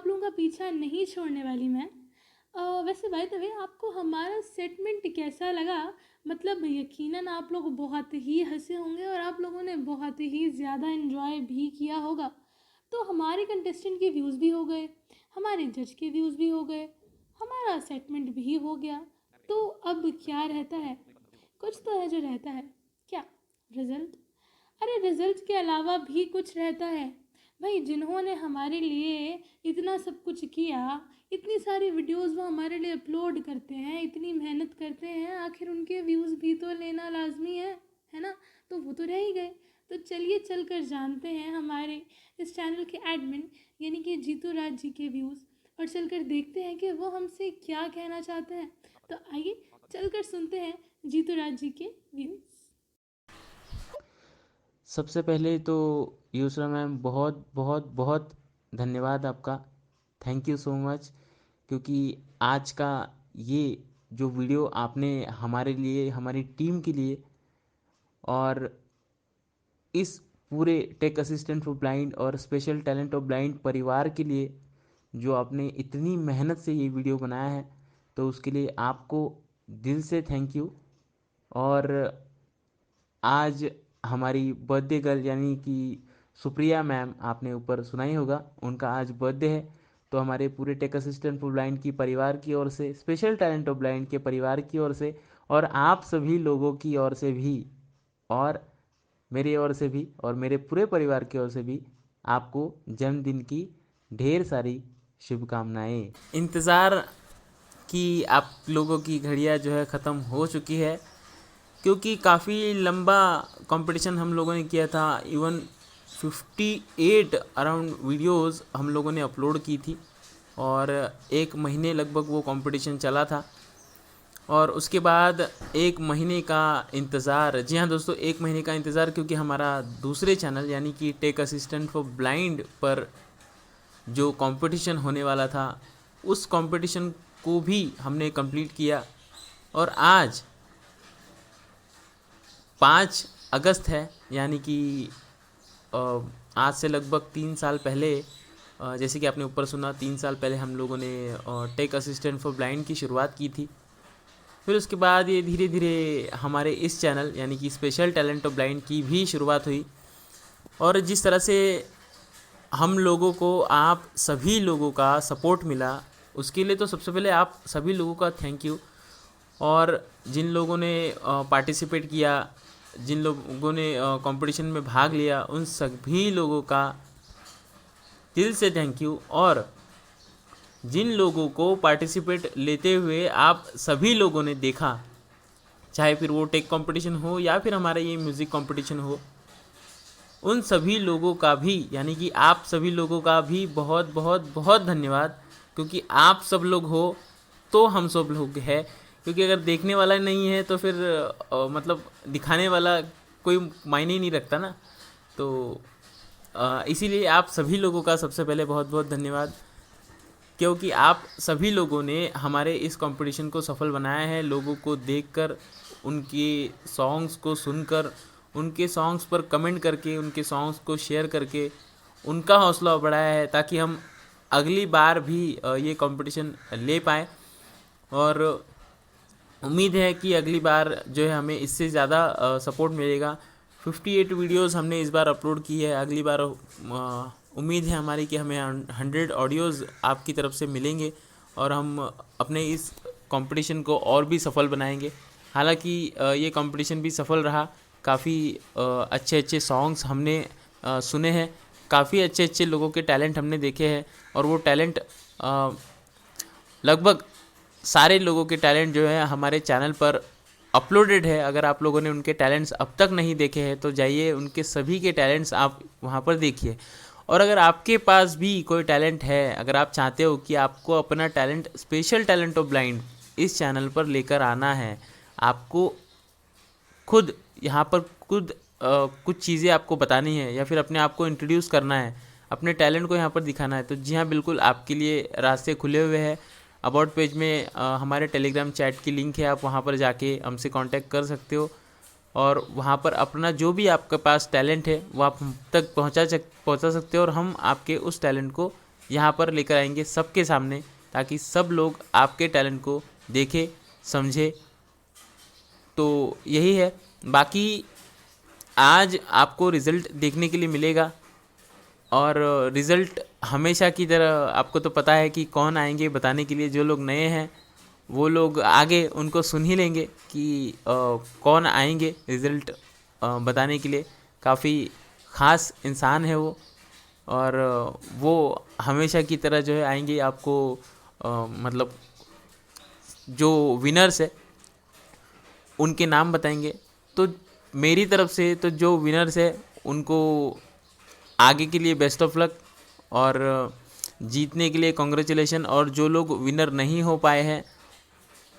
आप लोगों का पीछा नहीं छोड़ने वाली मैं। वैसे बाय द वे आपको हमारा सेगमेंट कैसा लगा? मतलब यकीनन आप लोग बहुत ही हंसे होंगे और आप लोगों ने बहुत ही ज़्यादा इन्जॉय भी किया होगा। तो हमारे कंटेस्टेंट के व्यूज़ भी हो गए, हमारे जज के व्यूज़ भी हो गए, हमारा सेगमेंट भी हो गया। तो अब क्या रहता है? कुछ तो है जो रहता है। क्या? रिजल्ट? अरे रिजल्ट के अलावा भी कुछ रहता है भाई। जिन्होंने हमारे लिए इतना सब कुछ किया, इतनी सारी वीडियोस वो हमारे लिए अपलोड करते हैं, इतनी मेहनत करते हैं, आखिर उनके व्यूज़ भी तो लेना लाजमी है ना? तो वो तो रह ही गए। तो चलिए चल कर जानते हैं हमारे इस चैनल के एडमिन यानी कि जीतू राज जी के व्यूज़, और चल कर देखते हैं कि वो हमसे क्या कहना चाहते हैं। तो आइए चल कर सुनते हैं जीतू राज जी के व्यूज़। सबसे पहले तो यूसरा मैम बहुत बहुत बहुत धन्यवाद आपका। थैंक यू सो मच, क्योंकि आज का ये जो वीडियो आपने हमारे लिए, हमारी टीम के लिए और इस पूरे टेक असिस्टेंट फॉर ब्लाइंड और स्पेशल टैलेंट ऑफ ब्लाइंड परिवार के लिए जो आपने इतनी मेहनत से ये वीडियो बनाया है, तो उसके लिए आपको दिल से थैंक यू। और आज हमारी बर्थडे गर्ल यानी कि सुप्रिया मैम, आपने ऊपर सुना ही होगा, उनका आज बर्थडे है। तो हमारे पूरे टेक असिस्टेंट फॉर ब्लाइंड की परिवार की ओर से, स्पेशल टैलेंट ऑफ ब्लाइंड के परिवार की ओर से और आप सभी लोगों की ओर से भी और मेरी ओर से भी और मेरे पूरे परिवार की ओर से भी आपको जन्मदिन की ढेर सारी शुभकामनाएं। इंतज़ार की आप लोगों की घड़ियां जो है ख़त्म हो चुकी है, क्योंकि काफ़ी लंबा कंपटीशन हम लोगों ने किया था। इवन 58 अराउंड वीडियोस हम लोगों ने अपलोड की थी और एक महीने लगभग वो कंपटीशन चला था। और उसके बाद एक महीने का इंतज़ार, जी हाँ दोस्तों, एक महीने का इंतज़ार, क्योंकि हमारा दूसरे चैनल यानी कि टेक असिस्टेंट फॉर ब्लाइंड पर जो कंपटीशन होने वाला था, उस कंपटीशन को भी हमने कंप्लीट किया। और आज 5 अगस्त है, यानी कि आज से लगभग 3 साल पहले, जैसे कि आपने ऊपर सुना, 3 साल पहले हम लोगों ने टेक असिस्टेंट फॉर ब्लाइंड की शुरुआत की थी। फिर उसके बाद ये धीरे धीरे हमारे इस चैनल यानी कि स्पेशल टैलेंट ऑफ ब्लाइंड की भी शुरुआत हुई। और जिस तरह से हम लोगों को, आप सभी लोगों का सपोर्ट मिला, उसके लिए तो सबसे पहले आप सभी लोगों का थैंक यू। और जिन लोगों ने पार्टिसिपेट किया, जिन लोगों ने कंपटीशन में भाग लिया, उन सभी लोगों का दिल से थैंक यू। और जिन लोगों को पार्टिसिपेट लेते हुए आप सभी लोगों ने देखा, चाहे फिर वो टेक कंपटीशन हो या फिर हमारा ये म्यूज़िक कंपटीशन हो, उन सभी लोगों का भी, यानी कि आप सभी लोगों का भी बहुत बहुत बहुत धन्यवाद। क्योंकि आप सब लोग हो तो हम सब लोग हैं, क्योंकि अगर देखने वाला नहीं है तो फिर मतलब दिखाने वाला कोई मायने ही नहीं रखता ना। तो इसीलिए आप सभी लोगों का सबसे पहले बहुत बहुत धन्यवाद, क्योंकि आप सभी लोगों ने हमारे इस कंपटीशन को सफल बनाया है। लोगों को देखकर, उनके सॉन्ग्स को सुनकर, उनके सॉन्ग्स पर कमेंट करके, उनके सॉन्ग्स को शेयर करके उनका हौसला बढ़ाया है, ताकि हम अगली बार भी ये कंपटीशन ले पाएँ। और उम्मीद है कि अगली बार जो है हमें इससे ज़्यादा सपोर्ट मिलेगा। 58 वीडियोस हमने इस बार अपलोड की है। अगली बार उम्मीद है हमारी कि हमें 100 ऑडियोज़ आपकी तरफ से मिलेंगे और हम अपने इस कंपटीशन को और भी सफल बनाएंगे। हालांकि ये कंपटीशन भी सफल रहा। काफ़ी अच्छे अच्छे सॉन्ग्स हमने सुने हैं, काफ़ी अच्छे अच्छे लोगों के टैलेंट हमने देखे हैं, और वो टैलेंट लगभग सारे लोगों के टैलेंट जो है हमारे चैनल पर अपलोडेड है। अगर आप लोगों ने उनके टैलेंट्स अब तक नहीं देखे हैं तो जाइए, उनके सभी के टैलेंट्स आप वहाँ पर देखिए। और अगर आपके पास भी कोई टैलेंट है, अगर आप चाहते हो कि आपको अपना talent special talent of blind इस चैनल पर लेकर आना है, आपको खुद यहाँ पर कुछ चीज़ें आपको बतानी है या फिर अपने आप को इंट्रोड्यूस करना है, अपने टैलेंट को यहाँ पर दिखाना है, तो जी हाँ, बिल्कुल आपके लिए रास्ते खुले हुए हैं। अबाउट पेज में हमारे टेलीग्राम चैट की लिंक है, आप वहाँ पर जाके हमसे कांटेक्ट कर सकते हो और वहाँ पर अपना जो भी आपके पास टैलेंट है वो आप हम तक पहुँचा सकते हो और हम आपके उस टैलेंट को यहाँ पर लेकर आएंगे सबके सामने, ताकि सब लोग आपके टैलेंट को देखे समझे। तो यही है। बाकी आज आपको रिज़ल्ट देखने के लिए मिलेगा, और रिज़ल्ट हमेशा की तरह आपको तो पता है कि कौन आएंगे बताने के लिए। जो लोग नए हैं वो लोग आगे उनको सुन ही लेंगे कि कौन आएंगे रिज़ल्ट बताने के लिए। काफ़ी ख़ास इंसान है वो, और वो हमेशा की तरह जो है आएंगे आपको मतलब जो विनर्स है उनके नाम बताएंगे। तो मेरी तरफ से तो जो विनर्स है उनको आगे के लिए बेस्ट ऑफ लक, और जीतने के लिए कॉन्ग्रेचुलेशन। और जो लोग विनर नहीं हो पाए हैं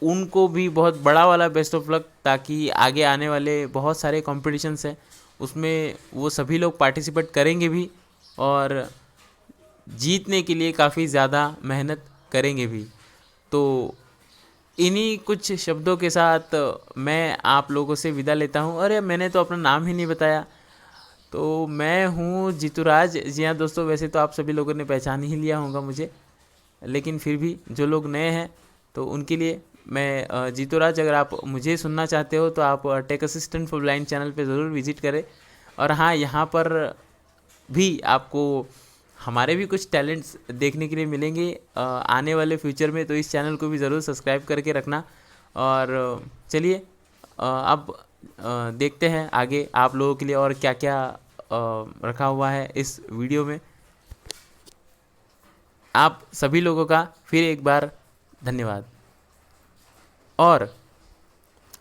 उनको भी बहुत बड़ा वाला बेस्ट ऑफ लक, ताकि आगे आने वाले बहुत सारे कॉम्पिटिशन्स हैं उसमें वो सभी लोग पार्टिसिपेट करेंगे भी, और जीतने के लिए काफ़ी ज़्यादा मेहनत करेंगे भी। तो इन्हीं कुछ शब्दों के साथ मैं आप लोगों से विदा लेता हूँ। अरे मैंने तो अपना नाम ही नहीं बताया। तो मैं हूँ जीतूराज। जी हाँ दोस्तों, वैसे तो आप सभी लोगों ने पहचान ही लिया होगा मुझे, लेकिन फिर भी जो लोग नए हैं तो उनके लिए मैं जीतूराज। अगर आप मुझे सुनना चाहते हो तो आप tech assistant for blind channel पे ज़रूर विजिट करें। और हाँ, यहाँ पर भी आपको हमारे भी कुछ टैलेंट्स देखने के लिए मिलेंगे आने वाले फ्यूचर में, तो इस चैनल को भी ज़रूर सब्सक्राइब करके रखना। और चलिए अब देखते हैं आगे आप लोगों के लिए और क्या क्या रखा हुआ है इस वीडियो में। आप सभी लोगों का फिर एक बार धन्यवाद। और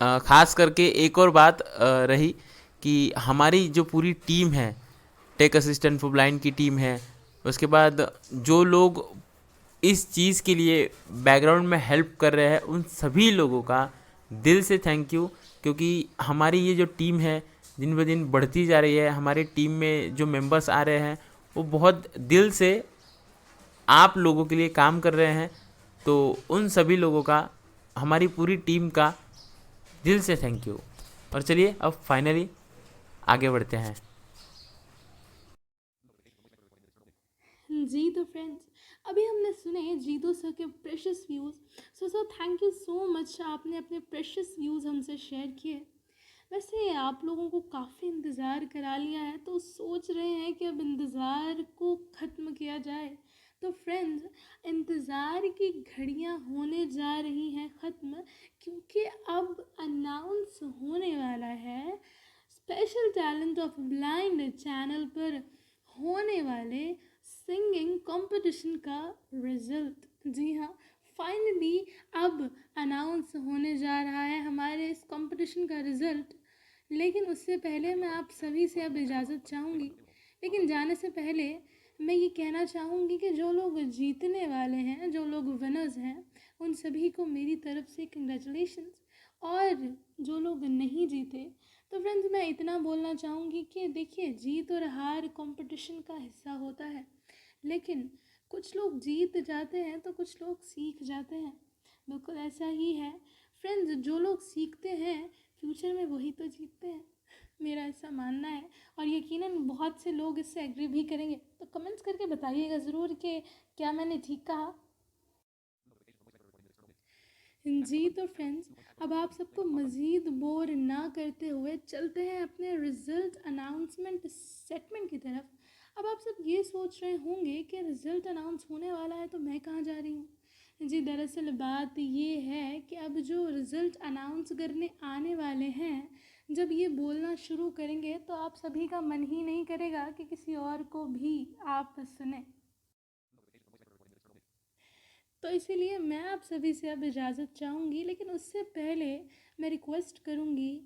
ख़ास करके एक और बात रही कि हमारी जो पूरी टीम है, टेक असिस्टेंट फॉर ब्लाइंड की टीम है, उसके बाद जो लोग इस चीज़ के लिए बैकग्राउंड में हेल्प कर रहे हैं, उन सभी लोगों का दिल से थैंक यू। क्योंकि हमारी ये जो टीम है दिन ब दिन बढ़ती जा रही है। हमारी टीम में जो मेंबर्स आ रहे हैं वो बहुत दिल से आप लोगों के लिए काम कर रहे हैं। तो उन सभी लोगों का, हमारी पूरी टीम का दिल से थैंक यू। और चलिए अब फाइनली आगे बढ़ते हैं। जी तो फ्रेंड्स, अभी हमने सुने जीतू सर के precious views. So thank you so much, आपने अपने प्रेशियस व्यूज़ हमसे शेयर किए। वैसे आप लोगों को काफ़ी इंतज़ार करा लिया है, तो सोच रहे हैं कि अब इंतज़ार को ख़त्म किया जाए। तो फ्रेंड्स, इंतज़ार की घड़ियां होने जा रही हैं ख़त्म, क्योंकि अब अनाउंस होने वाला है special talent of blind channel पर होने वाले सिंगिंग कंपटीशन का रिजल्ट। जी हाँ, फाइनली अब अनाउंस होने जा रहा है हमारे इस कंपटीशन का रिजल्ट। लेकिन उससे पहले मैं आप सभी से अब इजाज़त चाहूँगी। लेकिन जाने से पहले मैं ये कहना चाहूँगी कि जो लोग जीतने वाले हैं, जो लोग विनर्स हैं, उन सभी को मेरी तरफ से कंग्रेचुलेशंस। और जो लोग नहीं जीते, तो फ्रेंड्स मैं इतना बोलना चाहूँगी कि देखिए, जीत और हार कंपटीशन का हिस्सा होता है, लेकिन कुछ लोग जीत जाते हैं तो कुछ लोग सीख जाते हैं। बिल्कुल ऐसा ही है फ्रेंड्स, जो लोग सीखते हैं फ्यूचर में वही तो जीतते हैं, मेरा ऐसा मानना है। और यकीनन बहुत से लोग इससे एग्री भी करेंगे। तो कमेंट्स करके बताइएगा ज़रूर कि क्या मैंने ठीक कहा। जी तो फ्रेंड्स, अब आप सबको मज़ीद बोर ना करते हुए चलते हैं अपने रिज़ल्ट अनाउंसमेंट सेगमेंट की तरफ। अब आप सब ये सोच रहे होंगे कि रिज़ल्ट अनाउंस होने वाला है तो मैं कहाँ जा रही हूँ। जी दरअसल बात ये है कि अब जो रिज़ल्ट अनाउंस करने आने वाले हैं, जब ये बोलना शुरू करेंगे तो आप सभी का मन ही नहीं करेगा कि किसी और को भी आप सुने। तो इसीलिए मैं आप सभी से अब इजाज़त चाहूँगी, लेकिन उससे पहले मैं रिक्वेस्ट करूँगी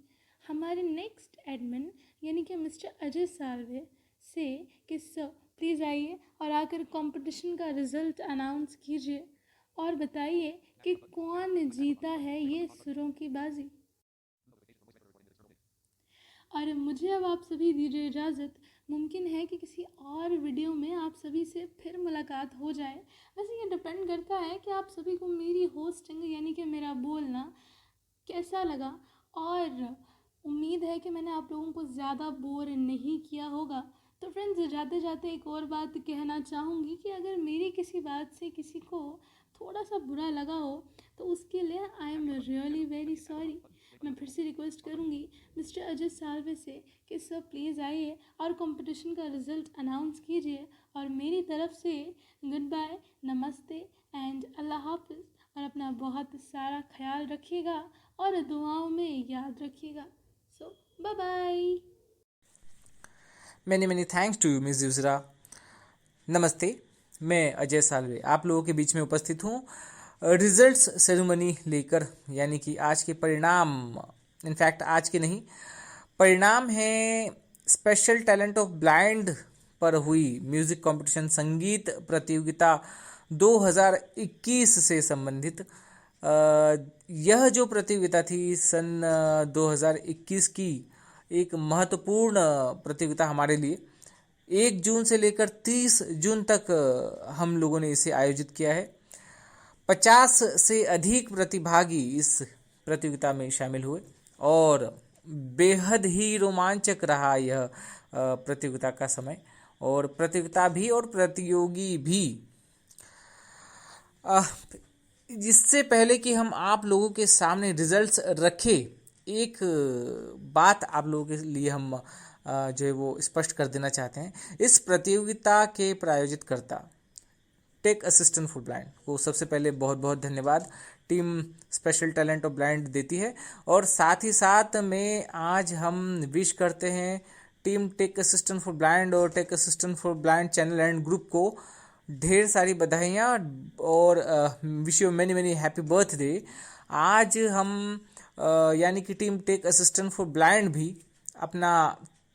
हमारे नेक्स्ट एडमिन यानी कि मिस्टर अजय साल्वे से कि सर प्लीज़ आइए और आकर कंपटीशन का रिज़ल्ट अनाउंस कीजिए और बताइए कि कौन जीता है ये सुरों की बाजी। और मुझे अब आप सभी दीजिए इजाज़त। मुमकिन है कि किसी और वीडियो में आप सभी से फिर मुलाकात हो जाए। वैसे ये डिपेंड करता है कि आप सभी को मेरी होस्टिंग यानी कि मेरा बोलना कैसा लगा, और उम्मीद है कि मैंने आप लोगों को ज़्यादा बोर नहीं किया होगा। तो फ्रेंड्स, जाते जाते एक और बात कहना चाहूँगी कि अगर मेरी किसी बात से किसी को थोड़ा सा बुरा लगा हो तो उसके लिए I am really very sorry. मैं फिर से रिक्वेस्ट करूँगी मिस्टर अजय साल्वे से कि सर प्लीज़ आइए और कंपटीशन का रिज़ल्ट अनाउंस कीजिए, और मेरी तरफ से गुड बाय, नमस्ते एंड अल्लाह हाफिज़। और अपना बहुत सारा ख्याल रखिएगा और दुआओं में याद रखिएगा। So bye bye. Many thanks to you miss यूजरा। नमस्ते, मैं अजय साल्वे आप लोगों के बीच में उपस्थित हूँ रिजल्ट्स सेरेमनी लेकर, यानी कि आज के परिणाम, इनफैक्ट आज के नहीं, परिणाम है स्पेशल टैलेंट ऑफ ब्लाइंड पर हुई म्यूजिक कंपटीशन संगीत प्रतियोगिता 2021 से संबंधित। यह जो प्रतियोगिता थी सन 2021 की एक महत्वपूर्ण प्रतियोगिता हमारे लिए। 1 जून से लेकर 30 जून तक हम लोगों ने इसे आयोजित किया है। 50 से अधिक प्रतिभागी इस प्रतियोगिता में शामिल हुए और बेहद ही रोमांचक रहा यह प्रतियोगिता का समय, और प्रतियोगिता भी और प्रतियोगी भी। इससे पहले कि हम आप लोगों के सामने रिजल्ट्स रखें, एक बात आप लोगों के लिए हम जो है वो स्पष्ट कर देना चाहते हैं। इस प्रतियोगिता के प्रायोजित करता टेक असिस्टेंट फॉर ब्लाइंड को सबसे पहले बहुत बहुत धन्यवाद team special talent of blind देती है, और साथ ही साथ में आज हम विश करते हैं team tech assistant for blind और tech assistant for blind channel and group को ढेर सारी बधाइयाँ और wish you many many happy birthday. आज हम यानी कि team tech assistant for blind भी अपना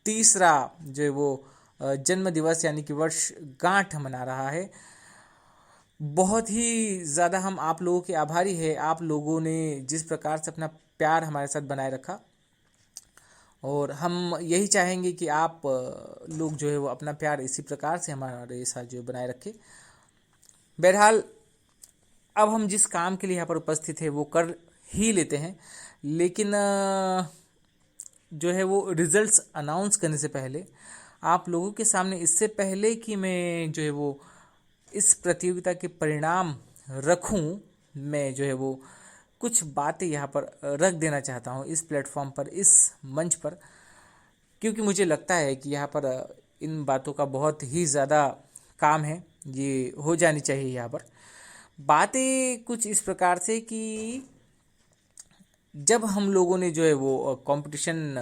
तीसरा जो है वो जन्म दिवस यानी कि वर्षगांठ मना रहा है। बहुत ही ज़्यादा हम आप लोगों के आभारी है, आप लोगों ने जिस प्रकार से अपना प्यार हमारे साथ बनाए रखा, और हम यही चाहेंगे कि आप लोग जो है वो अपना प्यार इसी प्रकार से हमारे साथ जो बनाए रखें। बहरहाल अब हम जिस काम के लिए यहाँ पर उपस्थित है वो कर ही लेते हैं, लेकिन जो है वो रिजल्ट्स अनाउंस करने से पहले आप लोगों के सामने, इससे पहले कि मैं जो है वो इस प्रतियोगिता के परिणाम रखूं, मैं जो है वो कुछ बातें यहाँ पर रख देना चाहता हूँ इस प्लेटफॉर्म पर, इस मंच पर, क्योंकि मुझे लगता है कि यहाँ पर इन बातों का बहुत ही ज़्यादा काम है, ये हो जानी चाहिए। यहाँ पर बातें कुछ इस प्रकार से कि जब हम लोगों ने जो है वो कंपटीशन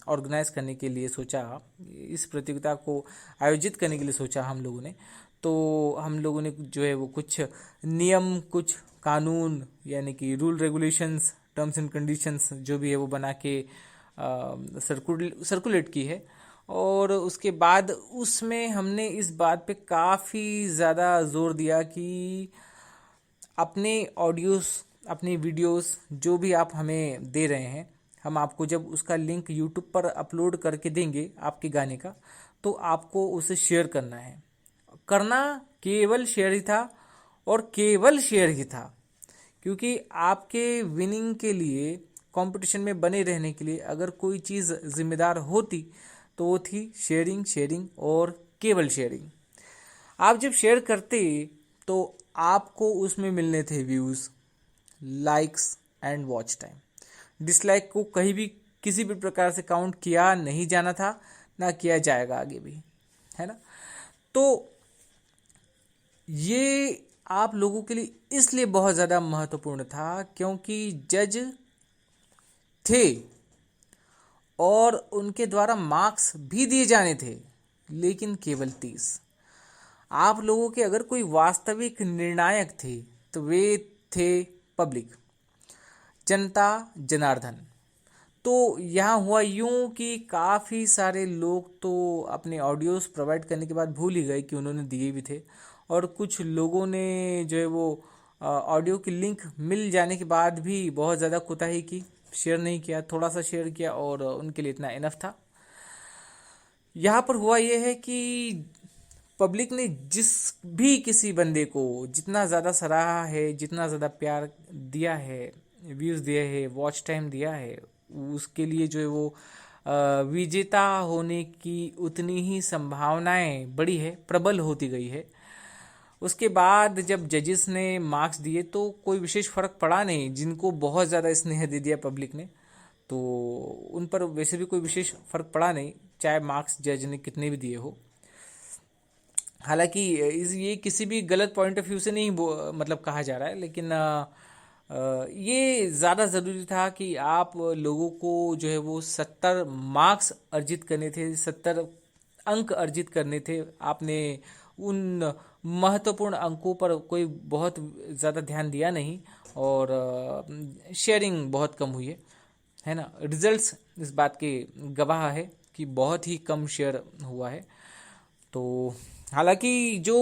ऑर्गेनाइज करने के लिए सोचा, इस प्रतियोगिता को आयोजित करने के लिए सोचा हम लोगों ने, तो हम लोगों ने जो है वो कुछ नियम, कुछ कानून यानी कि rule regulations, terms and conditions जो भी है वो बना के सर्कुलेट की है। और उसके बाद उसमें हमने इस बात पे काफ़ी ज़्यादा जोर दिया कि अपने ऑडियोज़, अपनी वीडियोस जो भी आप हमें दे रहे हैं, हम आपको जब उसका लिंक यूट्यूब पर अपलोड करके देंगे आपके गाने का, तो आपको उसे शेयर करना है। करना केवल शेयर ही था, और केवल शेयर ही था, क्योंकि आपके विनिंग के लिए, कंपटीशन में बने रहने के लिए अगर कोई चीज़ जिम्मेदार होती तो वो थी शेयरिंग, शेयरिंग और केवल शेयरिंग। आप जब शेयर करते तो आपको उसमें मिलने थे views, likes and watch time. Dislike को कहीं भी किसी भी प्रकार से काउंट किया नहीं जाना था, ना किया जाएगा आगे भी, है ना। तो ये आप लोगों के लिए इसलिए बहुत ज़्यादा महत्वपूर्ण था क्योंकि जज थे और उनके द्वारा मार्क्स भी दिए जाने थे, लेकिन केवल 30। आप लोगों के अगर कोई वास्तविक निर्णायक थे तो वे थे पब्लिक, जनता जनार्दन। तो यहाँ हुआ यूं कि काफ़ी सारे लोग तो अपने ऑडियोज़ प्रोवाइड करने के बाद भूल ही गए कि उन्होंने दिए भी थे, और कुछ लोगों ने जो है वो ऑडियो की लिंक मिल जाने के बाद भी बहुत ज़्यादा कोताही की, शेयर नहीं किया, थोड़ा सा शेयर किया, और उनके लिए इतना इनफ था। यहाँ पर हुआ ये है कि पब्लिक ने जिस भी किसी बंदे को जितना ज़्यादा सराहा है, जितना ज़्यादा प्यार दिया है, व्यूज़ दिए है, वॉच टाइम दिया है, उसके लिए जो है वो विजेता होने की उतनी ही संभावनाएं बड़ी है, प्रबल होती गई है। उसके बाद जब जजेस ने मार्क्स दिए तो कोई विशेष फर्क पड़ा नहीं। जिनको बहुत ज़्यादा स्नेह दे दिया पब्लिक ने, तो उन पर वैसे भी कोई विशेष फर्क पड़ा नहीं, चाहे मार्क्स जज ने कितने भी दिए हो। हालांकि ये किसी भी गलत पॉइंट ऑफ व्यू से नहीं मतलब कहा जा रहा है, लेकिन ये ज़्यादा ज़रूरी था कि आप लोगों को जो है वो 70 मार्क्स अर्जित करने थे, 70 अंक अर्जित करने थे। आपने उन महत्वपूर्ण अंकों पर कोई बहुत ज़्यादा ध्यान दिया नहीं और शेयरिंग बहुत कम हुई है ना। रिजल्ट्स इस बात के गवाह है कि बहुत ही कम शेयर हुआ है। तो हालांकि जो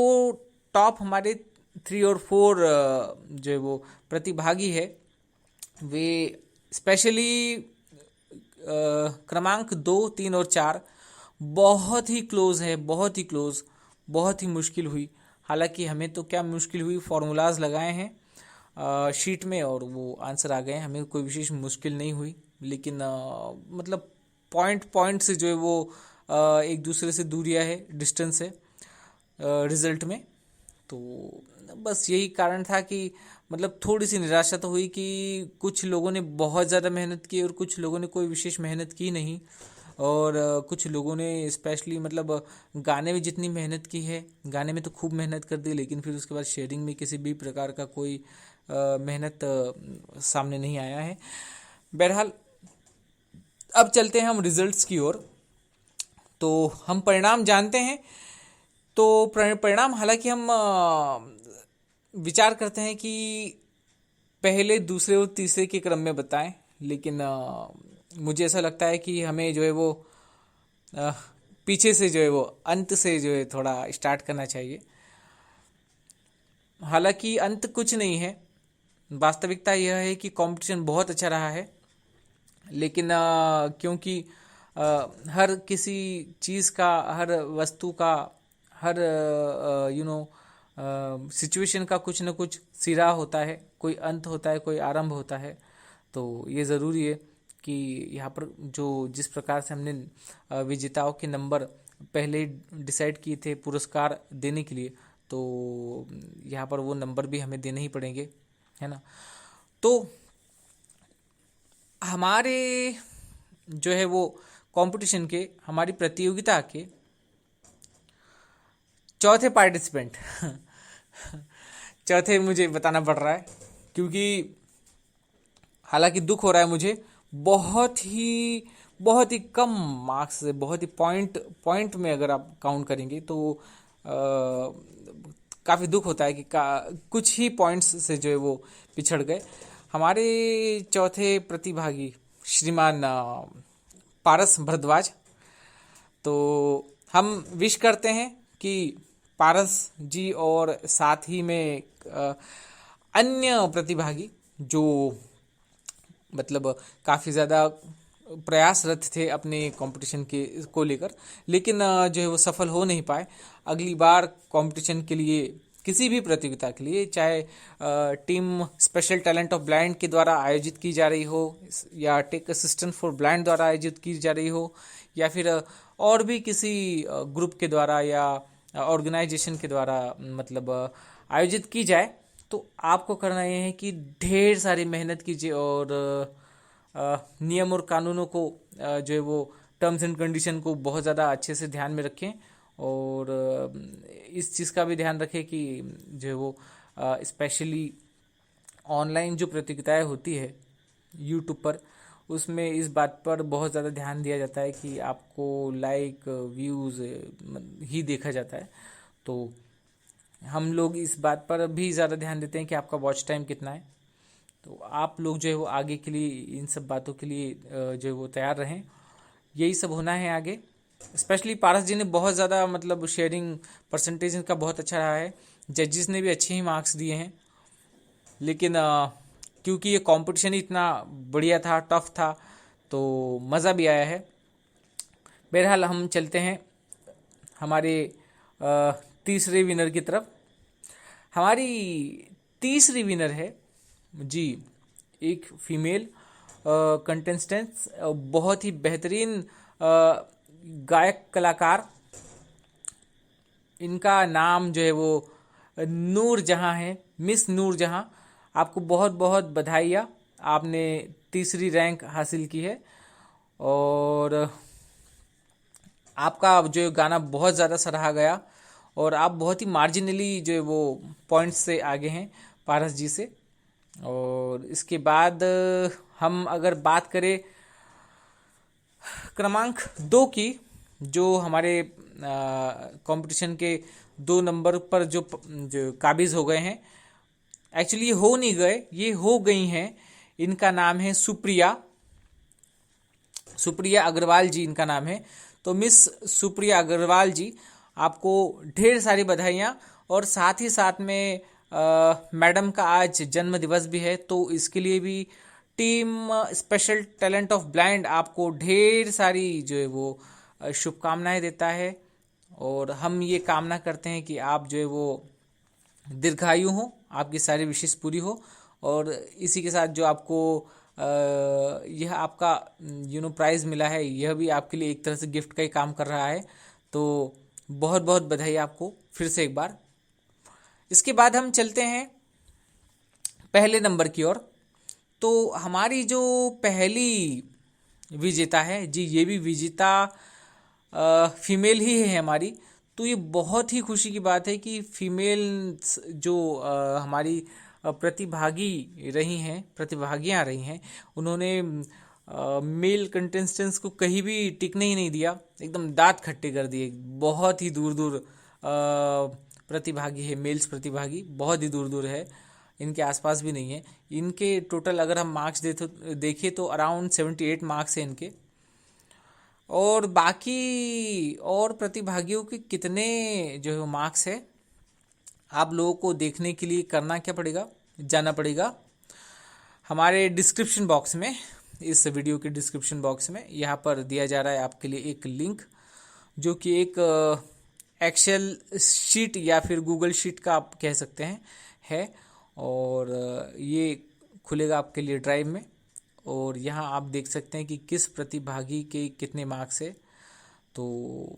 टॉप हमारे 3 और 4 जो है वो प्रतिभागी है, वे स्पेशली क्रमांक 2, 3 और 4 बहुत ही क्लोज है, बहुत ही क्लोज, बहुत ही मुश्किल हुई। हालांकि हमें तो क्या मुश्किल हुई, फॉर्मूलाज लगाए हैं शीट में और वो आंसर आ गए, हमें कोई विशेष मुश्किल नहीं हुई। लेकिन मतलब पॉइंट से जो है वो एक दूसरे से दूरियां है, डिस्टेंस है रिजल्ट में। तो बस यही कारण था कि मतलब थोड़ी सी निराशा तो हुई कि कुछ लोगों ने बहुत ज़्यादा मेहनत की और कुछ लोगों ने कोई विशेष मेहनत की नहीं। और कुछ लोगों ने स्पेशली मतलब गाने में जितनी मेहनत की है, गाने में तो खूब मेहनत कर दी, लेकिन फिर उसके बाद शेयरिंग में किसी भी प्रकार का कोई मेहनत सामने नहीं आया है। बहरहाल अब चलते हैं हम रिजल्ट्स की ओर। तो हम परिणाम जानते हैं। तो परिणाम हालांकि हम विचार करते हैं कि पहले, दूसरे और तीसरे के क्रम में बताएं, लेकिन मुझे ऐसा लगता है कि हमें जो है वो पीछे से जो है वो अंत से जो है थोड़ा स्टार्ट करना चाहिए। हालांकि अंत कुछ नहीं है, वास्तविकता यह है कि कंपटीशन बहुत अच्छा रहा है। लेकिन क्योंकि हर किसी चीज़ का, हर वस्तु का, हर सिचुएशन का कुछ न कुछ सिरा होता है, कोई अंत होता है, कोई आरंभ होता है। तो ये ज़रूरी है कि यहाँ पर जो जिस प्रकार से हमने विजेताओं के नंबर पहले डिसाइड किए थे पुरस्कार देने के लिए, तो यहाँ पर वो नंबर भी हमें देने ही पड़ेंगे, है ना। तो हमारे जो है वो कंपटीशन के, हमारी प्रतियोगिता के चौथे पार्टिसिपेंट चौथे मुझे बताना पड़ रहा है, क्योंकि हालांकि दुख हो रहा है मुझे, बहुत ही कम मार्क्स से, बहुत ही पॉइंट में अगर आप काउंट करेंगे तो काफ़ी दुख होता है कि कुछ ही पॉइंट्स से जो है वो पिछड़ गए। हमारे चौथे प्रतिभागी श्रीमान पारस भरद्वाज। तो हम विश करते हैं कि पारस जी और साथ ही में अन्य प्रतिभागी जो मतलब काफ़ी ज़्यादा प्रयासरत थे अपने कंपटीशन के को लेकर, लेकिन जो है वो सफल हो नहीं पाए। अगली बार कंपटीशन के लिए, किसी भी प्रतियोगिता के लिए, चाहे team special talent of blind के द्वारा आयोजित की जा रही हो, या टेक असिस्टेंट फॉर ब्लाइंड द्वारा आयोजित की जा रही हो, या फिर और भी किसी ग्रुप के द्वारा या ऑर्गेनाइजेशन के द्वारा मतलब आयोजित की जाए, तो आपको करना ये है कि ढेर सारी मेहनत कीजिए और नियम और कानूनों को जो है वो टर्म्स एंड कंडीशन को बहुत ज़्यादा अच्छे से ध्यान में रखें। और इस चीज़ का भी ध्यान रखें कि जो है वो स्पेशली ऑनलाइन जो प्रतियोगिताएं होती है यूट्यूब पर, उसमें इस बात पर बहुत ज़्यादा ध्यान दिया जाता है कि आपको लाइक, व्यूज़ ही देखा जाता है। तो हम लोग इस बात पर भी ज़्यादा ध्यान देते हैं कि आपका वॉच टाइम कितना है। तो आप लोग जो है वो आगे के लिए इन सब बातों के लिए जो है वो तैयार रहें। यही सब होना है आगे। स्पेशली पारस जी ने बहुत ज़्यादा मतलब शेयरिंग परसेंटेज इनका बहुत अच्छा रहा है। जजेस ने भी अच्छे ही मार्क्स दिए हैं, लेकिन क्योंकि ये कंपटीशन इतना बढ़िया था, टफ था, तो मज़ा भी आया है। बहरहाल हम चलते हैं हमारे तीसरे विनर की तरफ। हमारी तीसरी विनर है जी एक फीमेल, कंटेस्टेंट्स, बहुत ही बेहतरीन गायक कलाकार। इनका नाम जो है वो नूर जहां है, मिस नूर जहां। आपको बहुत बहुत बधाइयाँ, आपने तीसरी रैंक हासिल की है और आपका जो गाना बहुत ज़्यादा सराहा गया और आप बहुत ही मार्जिनली जो है वो पॉइंट्स से आगे हैं पारस जी से। और इसके बाद हम अगर बात करें क्रमांक 2 की, जो हमारे कंपटीशन के 2 नंबर पर जो काबिज हो गए हैं, एक्चुअली ये हो नहीं गए, ये हो गई हैं। इनका नाम है सुप्रिया अग्रवाल जी, इनका नाम है। तो मिस सुप्रिया अग्रवाल जी, आपको ढेर सारी बधाइयाँ। और साथ ही साथ में मैडम का आज जन्म दिवस भी है, तो इसके लिए भी team special talent of blind आपको ढेर सारी जो है वो शुभकामनाएं देता है। और हम ये कामना करते हैं कि आप जो है वो दीर्घायु हो, आपकी सारी विशेष पूरी हो। और इसी के साथ जो आपको यह आपका प्राइज़ मिला है, यह भी आपके लिए एक तरह से गिफ्ट का ही काम कर रहा है। तो बहुत बहुत बधाई आपको फिर से एक बार। इसके बाद हम चलते हैं पहले नंबर की ओर। तो हमारी जो पहली विजेता है जी, ये भी विजेता फीमेल ही है हमारी। तो ये बहुत ही खुशी की बात है कि फीमेल जो हमारी प्रतिभागियां रही हैं, उन्होंने मेल कंटेस्टेंट्स को कहीं भी टिकने ही नहीं दिया, एकदम दांत खट्टे कर दिए। बहुत ही दूर दूर प्रतिभागी है, मेल्स प्रतिभागी बहुत ही दूर दूर है, इनके आसपास भी नहीं है। इनके टोटल अगर हम मार्क्स देखें तो अराउंड 78 मार्क्स हैं इनके। और बाकी और प्रतिभागियों के कितने जो है मार्क्स है, आप लोगों को देखने के लिए करना क्या पड़ेगा, जाना पड़ेगा हमारे डिस्क्रिप्शन बॉक्स में। इस वीडियो के डिस्क्रिप्शन बॉक्स में यहाँ पर दिया जा रहा है आपके लिए एक लिंक, जो कि एक एक्सेल शीट या फिर गूगल शीट का आप कह सकते हैं है। और ये खुलेगा आपके लिए ड्राइव में, और यहाँ आप देख सकते हैं कि किस प्रतिभागी के कितने मार्क्स है। तो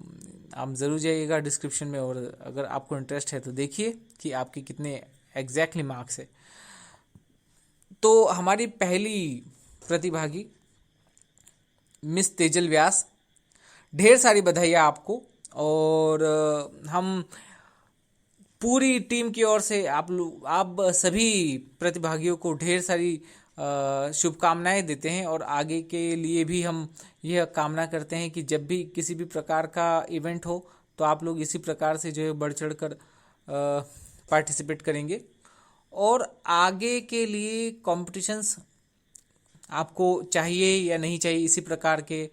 आप ज़रूर जाइएगा डिस्क्रिप्शन में, और अगर आपको इंटरेस्ट है तो देखिए कि आपके कितने एग्जैक्टली मार्क्स है। तो हमारी पहली प्रतिभागी मिस तेजल व्यास, ढेर सारी बधाइयाँ आपको। और हम पूरी टीम की ओर से आप सभी प्रतिभागियों को ढेर सारी शुभकामनाएं देते हैं। और आगे के लिए भी हम यह कामना करते हैं कि जब भी किसी भी प्रकार का इवेंट हो, तो आप लोग इसी प्रकार से जो है बढ़ चढ़ कर पार्टिसिपेट करेंगे। और आगे के लिए कॉम्पिटिशन्स आपको चाहिए या नहीं चाहिए इसी प्रकार के,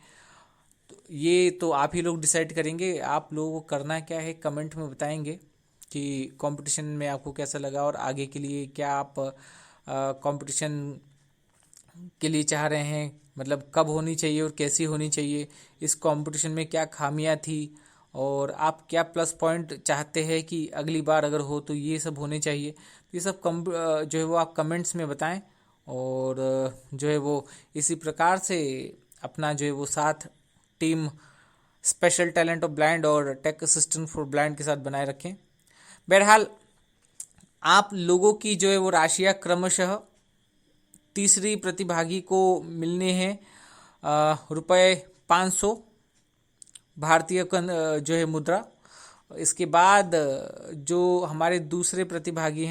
ये तो आप ही लोग डिसाइड करेंगे। आप लोगों को करना क्या है, कमेंट में बताएंगे कि कंपटीशन में आपको कैसा लगा, और आगे के लिए क्या आप कंपटीशन के लिए चाह रहे हैं, मतलब कब होनी चाहिए और कैसी होनी चाहिए, इस कंपटीशन में क्या खामियां थी, और आप क्या प्लस पॉइंट चाहते हैं कि अगली बार अगर हो तो ये सब होने चाहिए। ये सब जो है वो आप कमेंट्स में बताएं। और जो है वो इसी प्रकार से अपना जो है वो साथ team special talent of blind और टेक असिस्टेंट फॉर ब्लाइंड के साथ बनाए रखें। बहरहाल आप लोगों की जो है वो राशियाँ क्रमशः तीसरी प्रतिभागी को मिलने हैं ₹500 भारतीय जो है मुद्रा। इसके बाद जो हमारे दूसरी प्रतिभागी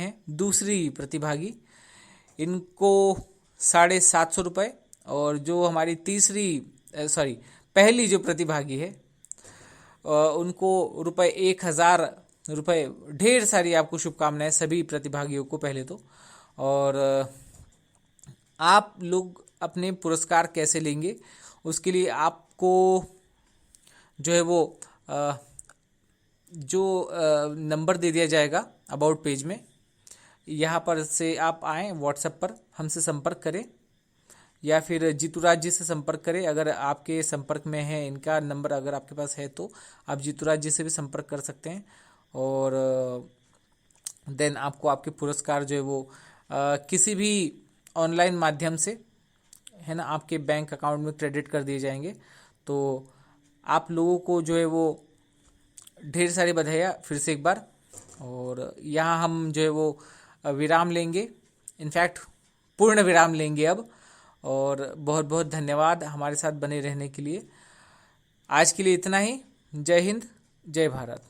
इनको ₹750, और जो हमारी पहली जो प्रतिभागी है उनको ₹1000। ढेर सारी आपको शुभकामनाएं सभी प्रतिभागियों को पहले तो। और आप लोग अपने पुरस्कार कैसे लेंगे, उसके लिए आपको जो है वो जो नंबर दे दिया जाएगा अबाउट पेज में, यहाँ पर से आप आएँ, व्हाट्सएप पर हमसे संपर्क करें या फिर जीतूराज जी से संपर्क करें। अगर आपके संपर्क में है इनका नंबर, अगर आपके पास है तो आप जीतूराज जी से भी संपर्क कर सकते हैं। और देन आपको आपके पुरस्कार जो है वो किसी भी ऑनलाइन माध्यम से है ना आपके बैंक अकाउंट में क्रेडिट कर दिए जाएंगे। तो आप लोगों को जो है वो ढेर सारी बधाइयाँ फिर से एक बार। और यहाँ हम जो है वो विराम लेंगे, इनफैक्ट पूर्ण विराम लेंगे अब। और बहुत बहुत धन्यवाद हमारे साथ बने रहने के लिए। आज के लिए इतना ही। जय हिंद, जय भारत।